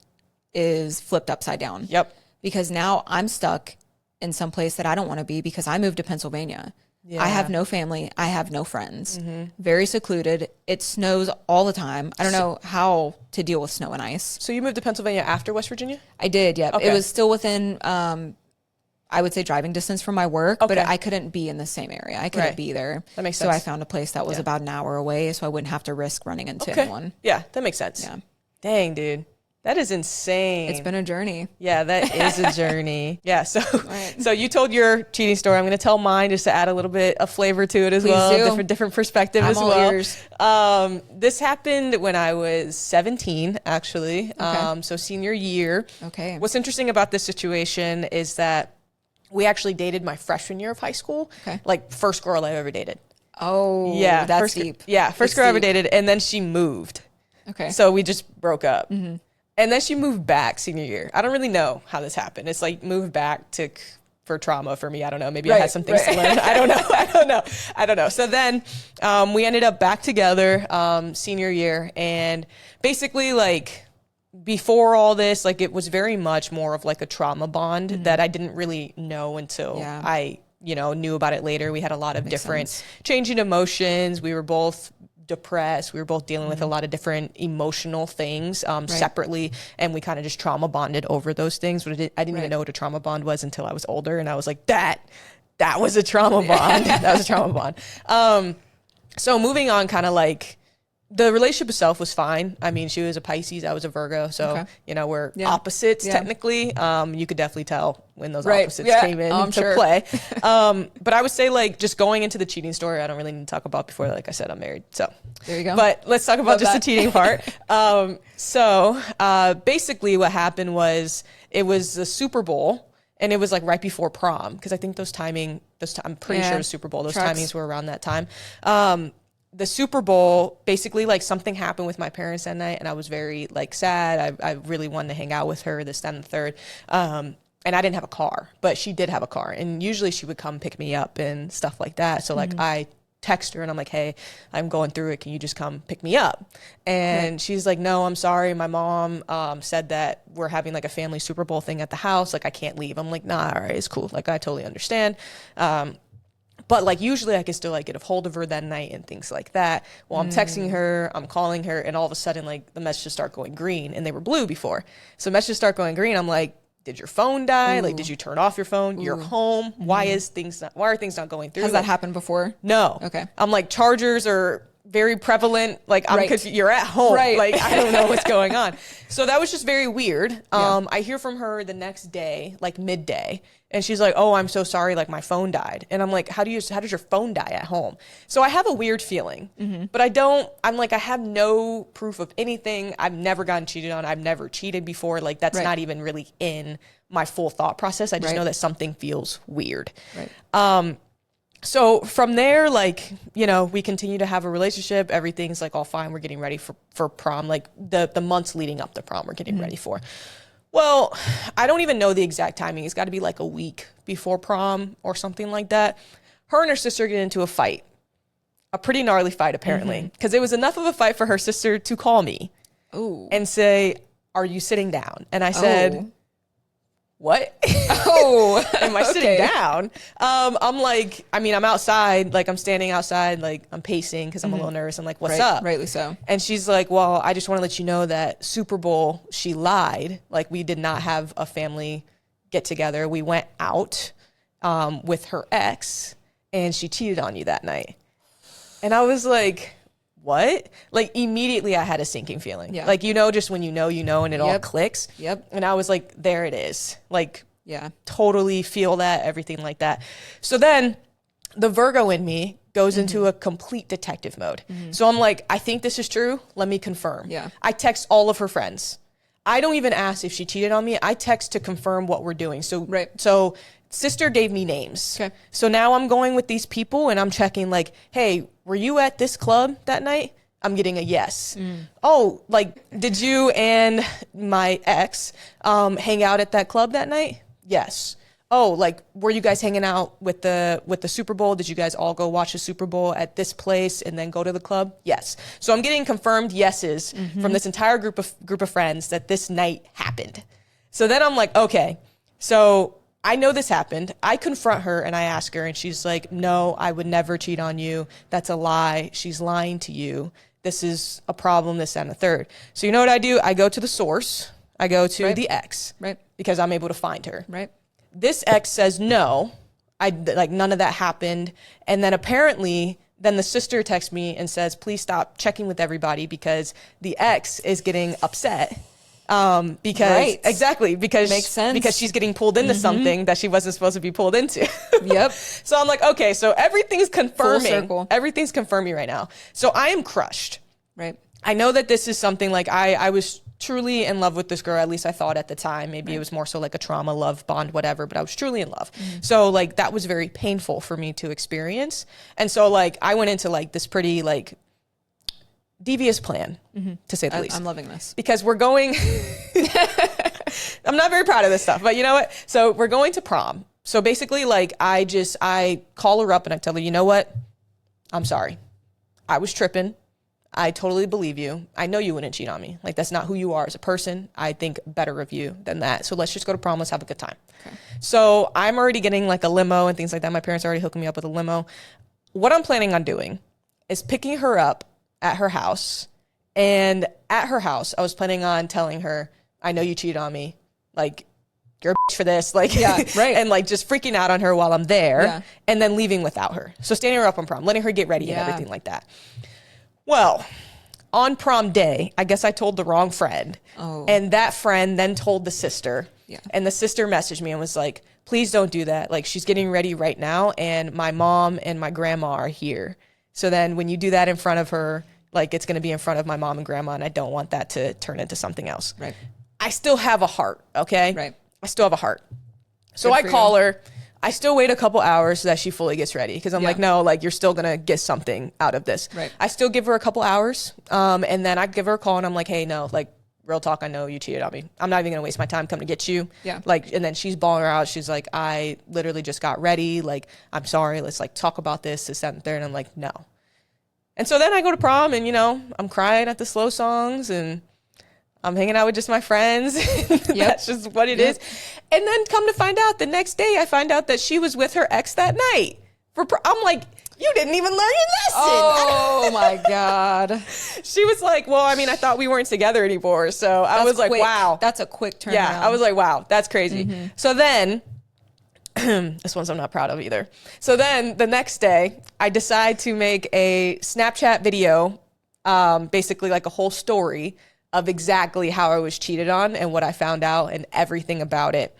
is flipped upside down. Yep. Because now I'm stuck in some place that I don't want to be because I moved to Pennsylvania. Yeah. I have no family. I have no friends. Very secluded. It snows all the time. I don't know how to deal with snow and ice. So you moved to Pennsylvania after West Virginia? I did, yeah. Okay. It was still within, I would say, driving distance from my work, but I couldn't be in the same area. I couldn't be there. That makes sense. So I found a place that was about an hour away so I wouldn't have to risk running into anyone. Yeah, that makes sense. Yeah. Dang, dude. That is insane. It's been a journey. Yeah, that is a journey. Yeah, so you told your cheating story. I'm going to tell mine just to add a little bit of flavor to it as well. Different perspective as well. Ears. This happened when I was 17, actually. Okay. So senior year. Okay. What's interesting about this situation is that we actually dated my freshman year of high school. Okay. Like first girl I ever dated. Oh, yeah, that's deep. Yeah, first girl I ever dated, and then she moved. Okay. So we just broke up. Mm-hmm. And then she moved back senior year. I don't really know how this happened. It's like moved back to for trauma for me. I don't know. Maybe I had some things to learn. I don't know. So then we ended up back together senior year. And basically, like, before all this, like, it was very much more of like a trauma bond that I didn't really know until I, knew about it later. We had a lot of different changing emotions. We were both depressed. We were both dealing with a lot of different emotional things separately, and we kind of just trauma bonded over those things. But I didn't even know what a trauma bond was until I was older, and I was like, that was a trauma bond. That was a trauma bond. So moving on, kind of like, the relationship itself was fine. I mean, she was a Pisces, I was a Virgo, so we're opposites technically. You could definitely tell when those opposites came in to play. But I would say, like, just going into the cheating story, I don't really need to talk about before. Like I said, I'm married, so there you go. But let's talk about just the cheating part. So basically, what happened was it was the Super Bowl. And it was like right before prom, because I think I'm pretty sure it was Super Bowl. Those timings were around that time. The Super Bowl, basically, like, something happened with my parents that night, and I was very, like, sad. I really wanted to hang out with her, this, that, and the third. And I didn't have a car, but she did have a car. And usually she would come pick me up and stuff like that. So, like, I text her and I'm like, hey, I'm going through it. Can you just come pick me up? And she's like, no, I'm sorry. My mom said that we're having, like, a family Super Bowl thing at the house. Like, I can't leave. I'm like, nah, all right, it's cool. Like, I totally understand. But, like, usually I can still, like, get a hold of her that night and things like that. Well, I'm texting her, I'm calling her, and all of a sudden, like, the messages start going green, and they were blue before. So messages start going green. I'm like, did your phone die? Like, did you turn off your phone? You're home. Why are things not going through? Has that happened before? No. Okay. I'm like, chargers are very prevalent. Like, because you're at home. Right. Like, I don't know what's going on. So that was just very weird. I hear from her the next day, like midday, and she's like, oh, I'm so sorry. Like, my phone died. And I'm like, how does your phone die at home? So I have a weird feeling, but I have no proof of anything. I've never gotten cheated on. I've never cheated before. Like, that's not even really in my full thought process. I just know that something feels weird. Right. So from there, like, we continue to have a relationship. Everything's, like, all fine. We're getting ready for prom. Like, the months leading up to prom, we're getting ready for. Well, I don't even know the exact timing. It's got to be like a week before prom or something like that. Her and her sister get into a fight. A pretty gnarly fight, apparently. Because it was enough of a fight for her sister to call me and say, are you sitting down? And I said, what? Am I sitting down? I'm like, I'm outside, like, I'm standing outside, like, I'm pacing because I'm a little nervous. I'm like, what's up? Rightly so. And she's like, well, I just want to let you know that Super Bowl, she lied. Like, we did not have a family get together. We went out with her ex, and she cheated on you that night. And I was like, what? Like, immediately I had a sinking feeling. Yeah. Like, just when you know, and it all clicks. Yep. And I was like, there it is. Like, totally feel that, everything like that. So then the Virgo in me goes into a complete detective mode. So I'm like, I think this is true. Let me confirm. Yeah. I text all of her friends. I don't even ask if she cheated on me. I text to confirm what we're doing. So sister gave me names. Okay. So now I'm going with these people and I'm checking, like, hey, were you at this club that night? I'm getting a yes. Oh, like, did you and my ex hang out at that club that night? Yes. Oh, like, were you guys hanging out with the Super Bowl? Did you guys all go watch the Super Bowl at this place and then go to the club? Yes. So I'm getting confirmed yeses from this entire group of friends that this night happened. So then I'm like, okay, so I know this happened. I confront her and I ask her, and she's like, no, I would never cheat on you. That's a lie. She's lying to you. This is a problem, this, that, and the third. So you know what I do? I go to the source. I go to the ex. Right. Because I'm able to find her. Right. This ex says, no, none of that happened. And then apparently, then the sister texts me and says, please stop checking with everybody because the ex is getting upset. Because makes sense, because she's getting pulled into something that she wasn't supposed to be pulled into. Yep. So I'm like, okay, so everything's confirming. Everything's confirming right now. So I am crushed. Right. I know that this is something like I was truly in love with this girl, at least I thought at the time. Maybe it was more so like a trauma, love, bond, whatever, but I was truly in love. So like that was very painful for me to experience. And so like I went into like this pretty like devious plan, to say the least. I'm loving this. Because we're going, I'm not very proud of this stuff, but you know what? So we're going to prom. So basically, like, I call her up and I tell her, you know what? I'm sorry. I was tripping. I totally believe you. I know you wouldn't cheat on me. Like, that's not who you are as a person. I think better of you than that. So let's just go to prom. Let's have a good time. Okay. So I'm already getting like a limo and things like that. My parents are already hooking me up with a limo. What I'm planning on doing is picking her up at her house. And at her house, I was planning on telling her, I know you cheated on me. Like, you're a bitch for this. Like, yeah, right. And like just freaking out on her while I'm there and then leaving without her. So standing her up on prom, letting her get ready and everything like that. Well, on prom day, I guess I told the wrong friend. Oh. And that friend then told the sister. Yeah. And the sister messaged me and was like, please don't do that. Like, she's getting ready right now. And my mom and my grandma are here. So then when you do that in front of her, like, it's going to be in front of my mom and grandma. And I don't want that to turn into something else. Right. I still have a heart. Okay. Right. I still have a heart. So I call her. I still wait a couple hours so that she fully gets ready. Because I'm like, no, like, you're still going to get something out of this. Right. I still give her a couple hours. And then I give her a call and I'm like, hey, no, like, real talk, I know you cheated on me. I'm not even going to waste my time coming to get you. Yeah. Like, and then she's bawling her out. She's like, I literally just got ready. Like, I'm sorry. Let's like talk about this, that, and third. And I'm like, no. And so then I go to prom and, you know, I'm crying at the slow songs and I'm hanging out with just my friends. That's just what it is. And then come to find out the next day, I find out that she was with her ex that night. I'm like, you didn't even learn your lesson. Oh my God. She was like, well, I mean, I thought we weren't together anymore. So I was like, wow. That's a quick turnaround. Yeah, I was like, wow, that's crazy. Mm-hmm. So then, this one's I'm not proud of either. So then the next day, I decide to make a Snapchat video, basically like a whole story of exactly how I was cheated on and what I found out and everything about it.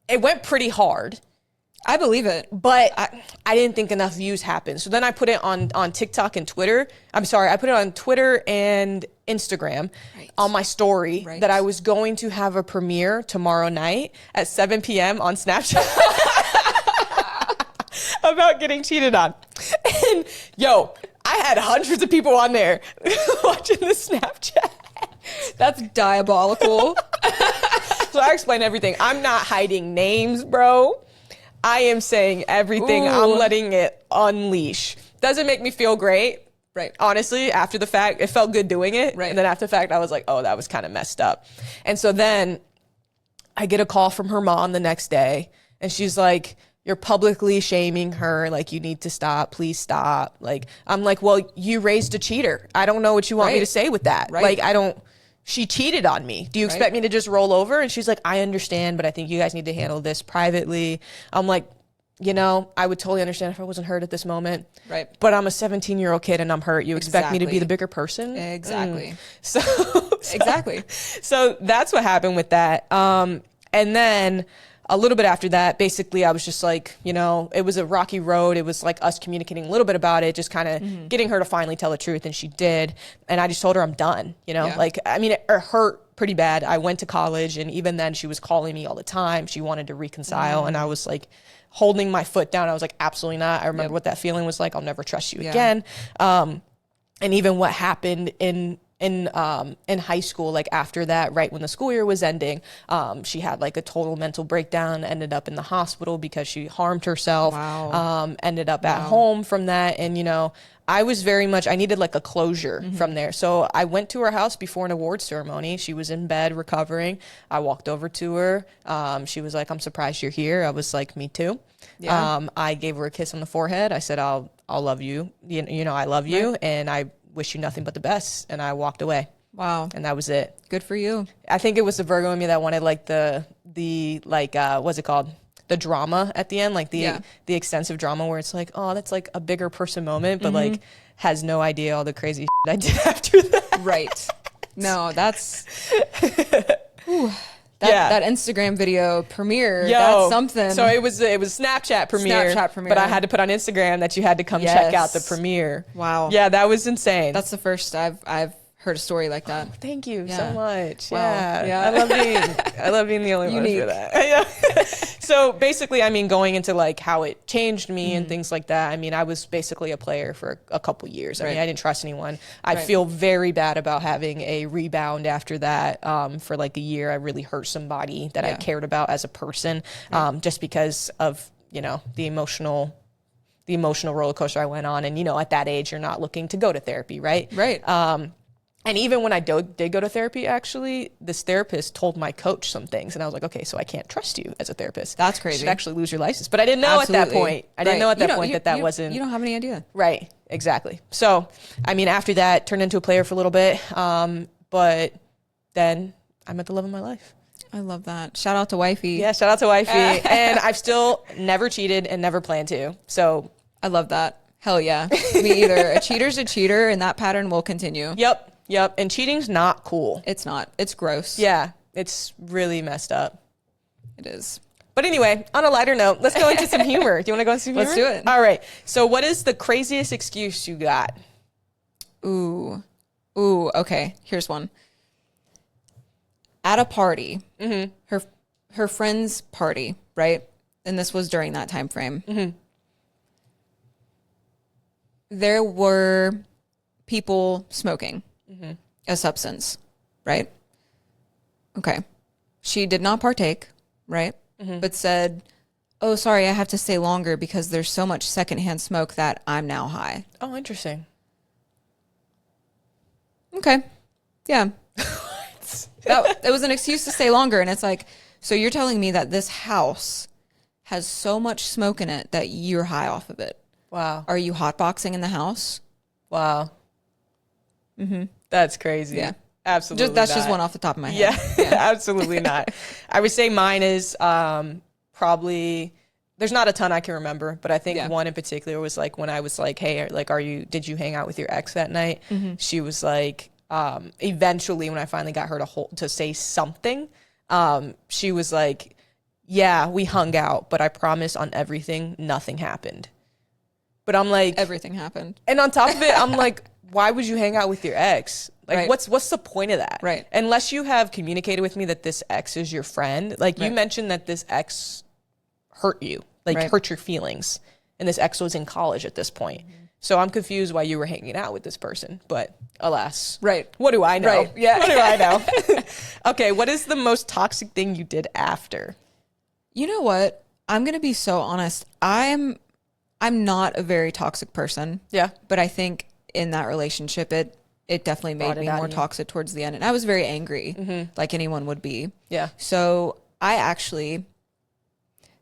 It went pretty hard. I believe it. But I didn't think enough views happened. So then I put it on TikTok and Twitter. I put it on Twitter and Instagram on my story that I was going to have a premiere tomorrow night at 7 p.m. on Snapchat about getting cheated on. And yo, I had hundreds of people on there watching the Snapchat. That's diabolical. So I explained everything. I'm not hiding names, bro. I am saying everything. Ooh. I'm letting it unleash. Doesn't make me feel great. Right. Honestly, after the fact, it felt good doing it. Right. And then after the fact, I was like, oh, that was kind of messed up. And so then I get a call from her mom the next day. And she's like, you're publicly shaming her. Like, you need to stop. Please stop. Like, I'm like, well, you raised a cheater. I don't know what you want me to say with that. Right. Like, she cheated on me. Do you expect me to just roll over? And she's like, I understand, but I think you guys need to handle this privately. I'm like, you know, I would totally understand if I wasn't hurt at this moment. Right. But I'm a 17-year-old kid and I'm hurt. You expect me to be the bigger person? Exactly. So exactly. So that's what happened with that. And then a little bit after that, basically, I was just like, you know, it was a rocky road. It was like us communicating a little bit about it, just kind of getting her to finally tell the truth. And she did. And I just told her I'm done, you know, like, I mean, it hurt pretty bad. I went to college and even then she was calling me all the time. She wanted to reconcile. And I was like holding my foot down. I was like, absolutely not. I remember what that feeling was like. I'll never trust you again. And even what happened in high school, like after that, right when the school year was ending, she had like a total mental breakdown, ended up in the hospital because she harmed herself. Wow. Ended up at home from that. And, you know, I was I needed like a closure from there. So I went to her house before an award ceremony. She was in bed recovering. I walked over to her. She was like, I'm surprised you're here. I was like, me too. Yeah. I gave her a kiss on the forehead. I said, I'll love you. You know, I love you. And I wish you nothing but the best. And I walked away. Wow. And that was it. Good for you. I think it was the Virgo in me that wanted like the what's it called? The drama at the end, like the extensive drama where it's like, oh, that's like a bigger person moment, but like has no idea all the crazy shit I did after that. Right. No, that's that Instagram video premiere. That's something. So it was Snapchat premiere. But I had to put on Instagram that you had to come check out the premiere. Wow. Yeah, that was insane. That's the first I've heard a story like that. Thank you so much. Wow. Yeah. I love being the only one for that. Yeah. So basically, I mean, going into like how it changed me and things like that. I mean, I was basically a player for a couple years. I mean, I didn't trust anyone. I feel very bad about having a rebound after that. For like a year, I really hurt somebody that I cared about as a person, just because of, you know, the emotional roller coaster I went on. And, you know, at that age, you're not looking to go to therapy, right? Right. And even when I did go to therapy, actually, this therapist told my coach some things. And I was like, okay, so I can't trust you as a therapist. That's crazy. You should actually lose your license. But I didn't know at that point. I didn't know at that point that wasn't. You don't have any idea. Right. Exactly. So, I mean, after that, turned into a player for a little bit. But then I met the love of my life. I love that. Shout out to wifey. Yeah, shout out to wifey. And I've still never cheated and never plan to. So I love that. Hell yeah. Me either. A cheater's a cheater, and that pattern will continue. Yep. And cheating's not cool. It's not. It's gross. Yeah. It's really messed up. It is. But anyway, on a lighter note, let's go into some humor. Do you want to go into some humor? Let's do it. All right. So what is the craziest excuse you got? Ooh. Okay. Here's one. At a party, her friend's party, right? And this was during that time frame. There were people smoking a substance, right? Okay. She did not partake, right? But said, oh, sorry, I have to stay longer because there's so much secondhand smoke that I'm now high. Oh, interesting. Okay. Yeah. It was an excuse to stay longer. And it's like, so you're telling me that this house has so much smoke in it that you're high off of it. Wow. Are you hotboxing in the house? Wow. That's crazy. Yeah. Absolutely That's not. just one off the top of my head. Yeah. Absolutely not. I would say mine is probably, there's not a ton I can remember, but I think one in particular was like when I was like, hey, like, did you hang out with your ex that night? She was like, eventually when I finally got her to say something, she was like, yeah, we hung out, but I promise on everything, nothing happened. But I'm like, everything happened. And on top of it, I'm like, why would you hang out with your ex? Like, what's the point of that? Right. Unless you have communicated with me that this ex is your friend. Like you mentioned that this ex hurt you, hurt your feelings. And this ex was in college at this point. So I'm confused why you were hanging out with this person. But alas. Right. What do I know? Right. Yeah. What do I know? Okay. What is the most toxic thing you did after? You know what? I'm going to be so honest. I'm not a very toxic person. Yeah. But I think in that relationship, it definitely made me more toxic towards the end. And I was very angry, like anyone would be. Yeah. So I actually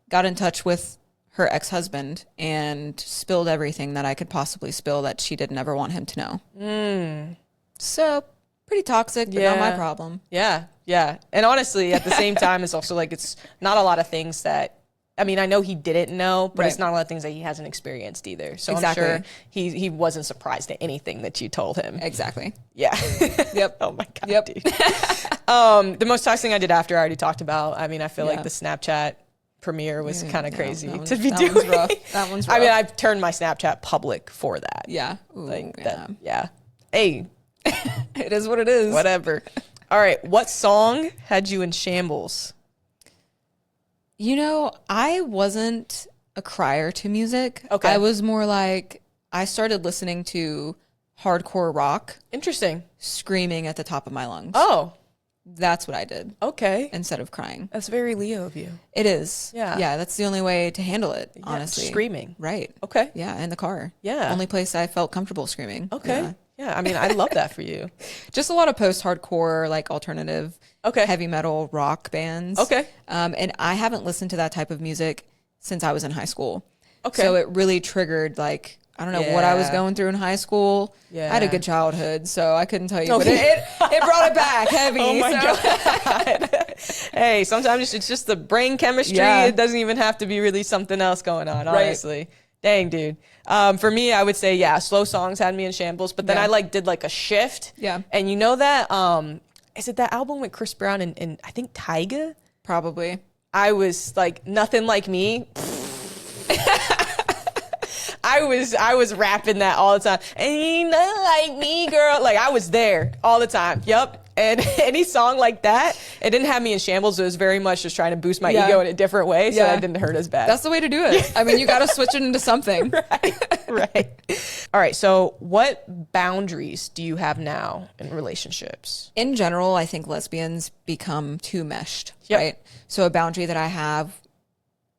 got in touch with her ex-husband and spilled everything that I could possibly spill that she didn't ever want him to know. So pretty toxic, but not my problem. Yeah. Yeah. And honestly, at the same time, it's also like, it's not a lot of things that, I mean, I know he didn't know, but it's not a lot of things that he hasn't experienced either. So I'm sure he wasn't surprised at anything that you told him. Exactly. Yeah. Yep. Oh my God, dude. The most toxic thing I did after I already talked about. I mean, I feel like the Snapchat premiere was kind of crazy to be doing. One's rough. That one's rough. I mean, I've turned my Snapchat public for that. Yeah. Ooh, yeah. Hey. It is what it is. Whatever. All right. What song had you in shambles? You know, I wasn't a crier to music. Okay. I was more like, I started listening to hardcore rock. Interesting. Screaming at the top of my lungs. Oh. That's what I did. Okay. Instead of crying. That's very Leo of you. It is. Yeah. Yeah, that's the only way to handle it, honestly. Screaming. Right. Okay. Yeah, in the car. Yeah. Only place I felt comfortable screaming. Okay. Yeah, I mean, I love that for you. Just a lot of post-hardcore, like alternative, heavy metal rock bands. Okay. And I haven't listened to that type of music since I was in high school. Okay. So it really triggered, like, I don't know what I was going through in high school. Yeah. I had a good childhood, so I couldn't tell you. But it brought it back heavy. Oh my God. Hey, sometimes it's just the brain chemistry. Yeah. It doesn't even have to be really something else going on, honestly. Right. Dang, dude. For me, I would say, slow songs had me in shambles, but then I did a shift. Yeah. And you know that, is it that album with Chris Brown and I think Tyga? Probably. I was like, Nothing Like Me. I I was rapping that all the time. Ain't nothing like me, girl. Like I was there all the time. Yep. And any song like that, it didn't have me in shambles. It was very much just trying to boost my ego in a different way, so that didn't hurt as bad. That's the way to do it. I mean, you got to switch it into something. Right. All right. So what boundaries do you have now in relationships? In general, I think lesbians become too meshed, right? So a boundary that I have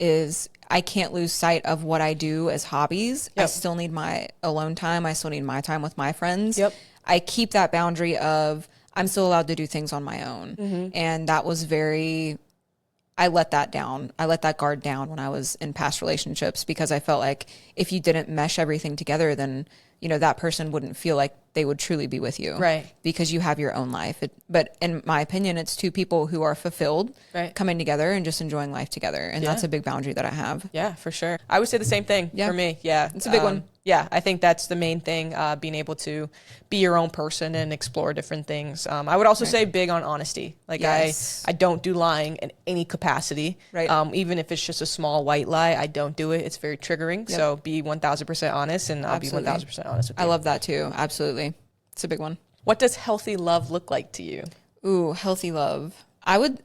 is I can't lose sight of what I do as hobbies. I still need my alone time. I still need my time with my friends. I keep that boundary of I'm still allowed to do things on my own. And that was I let that down. I let that guard down when I was in past relationships because I felt like if you didn't mesh everything together, then, you know, that person wouldn't feel like they would truly be with you. Right. Because you have your own life. But in my opinion, it's two people who are fulfilled coming together and just enjoying life together. And that's a big boundary that I have. Yeah, for sure. I would say the same thing for me. Yeah. It's a big one. Yeah, I think that's the main thing, being able to be your own person and explore different things. I would also say big on honesty. Like I don't do lying in any capacity. Right. Even if it's just a small white lie, I don't do it. It's very triggering. So be 1,000% honest, and I'll be 1,000% honest with you. I love that too. Absolutely. It's a big one. What does healthy love look like to you? Ooh, healthy love.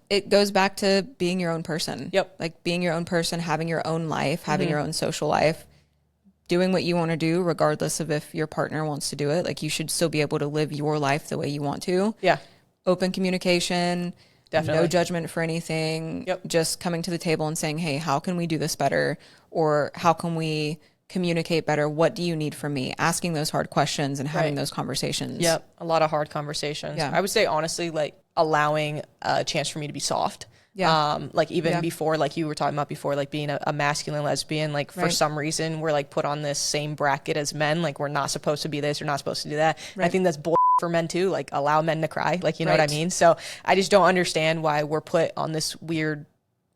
It goes back to being your own person. Yep. Like being your own person, having your own life, having your own social life. Doing what you want to do, regardless of if your partner wants to do it. Like you should still be able to live your life the way you want to. Yeah. Open communication. Definitely. No judgment for anything. Yep. Just coming to the table and saying, hey, how can we do this better? Or how can we communicate better? What do you need from me? Asking those hard questions and having those conversations. Yep. A lot of hard conversations. Yeah. I would say, honestly, like allowing a chance for me to be soft. Yeah. Like even before, like you were talking about before, like being a masculine lesbian, like for some reason we're like put on this same bracket as men. Like we're not supposed to be this, we're not supposed to do that. I think that's bull for men too. Like allow men to cry. Like, you know what I mean? So I just don't understand why we're put on this weird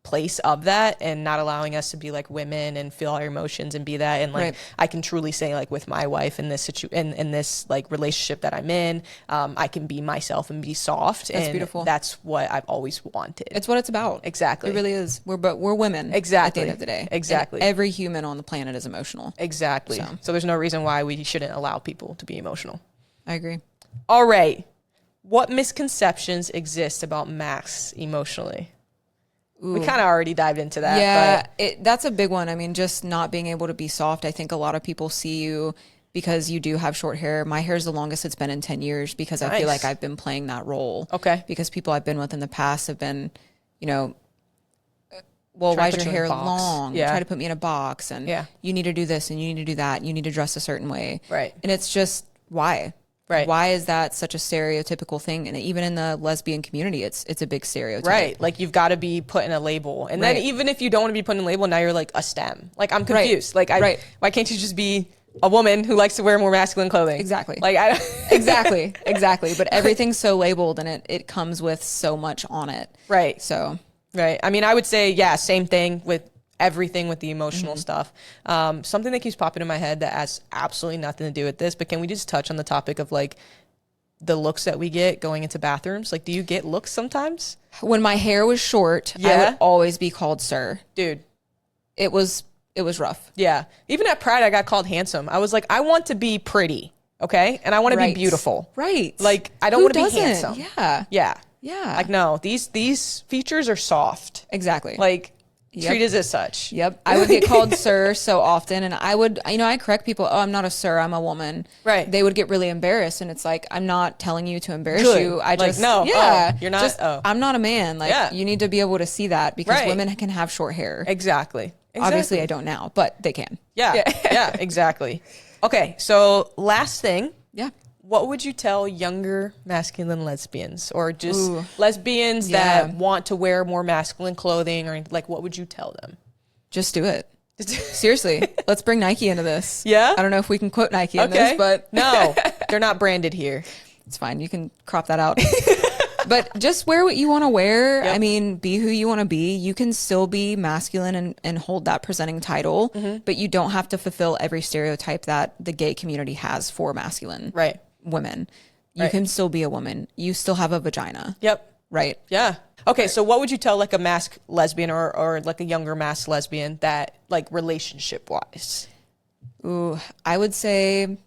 place of that and not allowing us to be like women and feel our emotions and be that. And like I can truly say, like with my wife in this in this like relationship that I'm in, I can be myself and be soft. That's beautiful. That's what I've always wanted. It's what it's about. Exactly. It really is. We're women. Exactly. At the end of the day. Exactly. And every human on the planet is emotional. Exactly. So there's no reason why we shouldn't allow people to be emotional. I agree. All right. What misconceptions exist about Masc emotionally? Ooh. We kind of already dived into that. Yeah, but that's a big one. I mean, just not being able to be soft. I think a lot of people see you because you do have short hair. My hair is the longest it's been in 10 years because I feel like I've been playing that role. Okay. Because people I've been with in the past have been, you know, well, why is your hair long? Yeah. Try to put me in a box. And you need to do this and you need to do that. And you need to dress a certain way. Right. And it's just, why? Right. Why is that such a stereotypical thing? And even in the lesbian community, it's a big stereotype. Right. Like you've got to be put in a label. And then even if you don't want to be put in a label, now you're like a STEM. Like I'm confused. Like why can't you just be a woman who likes to wear more masculine clothing? Exactly. Like exactly. But everything's so labeled and it comes with so much on it. Right. So. Right. I mean, I would say, same thing with everything with the emotional stuff. Something that keeps popping in my head that has absolutely nothing to do with this, but can we just touch on the topic of like the looks that we get going into bathrooms? Like, do you get looks sometimes? When my hair was short, I would always be called sir. Dude. It was rough. Yeah. Even at Pride, I got called handsome. I was like, I want to be pretty. Okay. And I want to be beautiful. Right. Like, I don't want to be handsome. Yeah. Yeah. Yeah. Like, no, these features are soft. Exactly. Like, treat us as such. Yep. I would get called sir so often. And I would, I correct people. Oh, I'm not a sir. I'm a woman. Right. They would get really embarrassed. And it's like, I'm not telling you to embarrass you. I just, no. Yeah. You're not. I'm not a man. Like, you need to be able to see that because women can have short hair. Exactly. Obviously, I don't now, but they can. Yeah. Yeah, exactly. Okay. So last thing. Yeah. What would you tell younger masculine lesbians or just lesbians that want to wear more masculine clothing, or like, what would you tell them? Just do it. Seriously. Let's bring Nike into this. Yeah. I don't know if we can quote Nike in this, but no, they're not branded here. It's fine. You can crop that out. But just wear what you want to wear. Yep. I mean, be who you want to be. You can still be masculine and hold that presenting title, but you don't have to fulfill every stereotype that the gay community has for masculine. Right. Women. You can still be a woman. You still have a vagina. Yep. Right. Yeah. Okay. So what would you tell like a Masc lesbian or like a younger Masc lesbian that like relationship wise? Ooh, I would say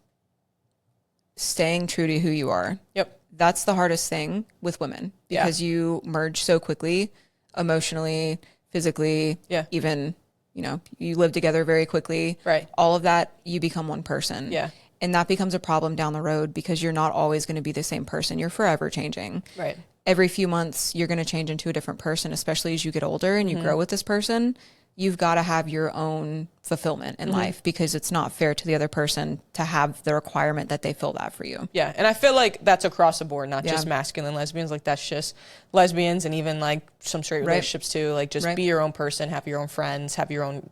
staying true to who you are. Yep. That's the hardest thing with women because you merge so quickly, emotionally, physically, even, you know, you live together very quickly. Right. All of that, you become one person. Yeah. And that becomes a problem down the road because you're not always going to be the same person. You're forever changing. Right. Every few months, you're going to change into a different person, especially as you get older and you grow with this person. You've got to have your own fulfillment in life because it's not fair to the other person to have the requirement that they fill that for you. Yeah. And I feel like that's across the board, not just masculine lesbians. Like that's just lesbians and even like some straight relationships too. Like just be your own person, have your own friends, have your own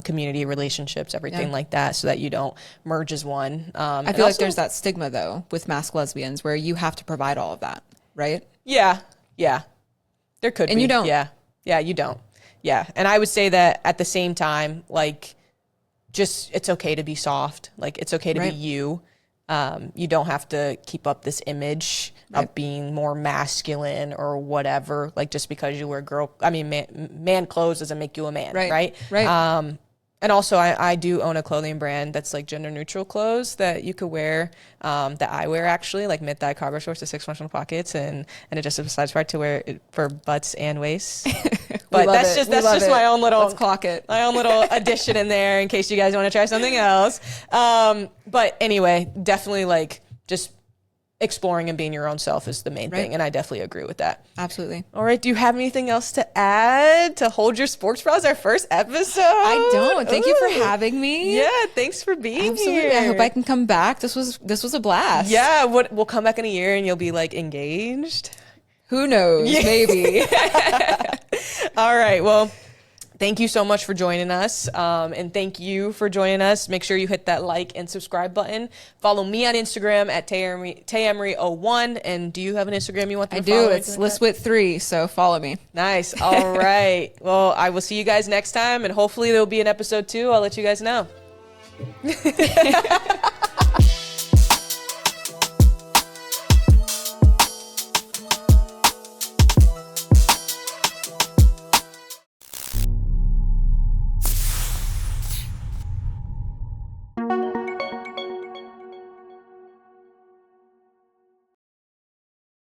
community relationships, everything like that, so that you don't merge as one. I feel like there's that stigma though with Masc lesbians where you have to provide all of that, right? Yeah. Yeah. There could be. And you don't. Yeah. Yeah, you don't. Yeah. And I would say that at the same time, like, just it's okay to be soft. Like, it's okay to be you. You don't have to keep up this image of being more masculine or whatever. Like, just because you wear man clothes doesn't make you a man, right? And also, I do own a clothing brand that's like gender neutral clothes that you could wear, that I wear actually, like mid-thigh cargo shorts with 6 functional pockets and adjustable size part to wear it for butts and waists. But that's just my own little, let's clock it. My own little addition in there in case you guys want to try something else. But anyway, definitely like just exploring and being your own self is the main thing. And I definitely agree with that. Absolutely. All right. Do you have anything else to add to Hold Your Sports Bras, our first episode? I don't. Thank you for having me. Yeah. Thanks for being here. I hope I can come back. This was a blast. Yeah. We'll come back in a year and you'll be like engaged. Who knows? Maybe. All right. Well, thank you so much for joining us. And thank you for joining us. Make sure you hit that like and subscribe button. Follow me on Instagram at Tayemery01. And do you have an Instagram you want them to follow? I do. It's ListWit3, so follow me. Nice. All right. Well, I will see you guys next time. And hopefully there'll be an episode 2. I'll let you guys know.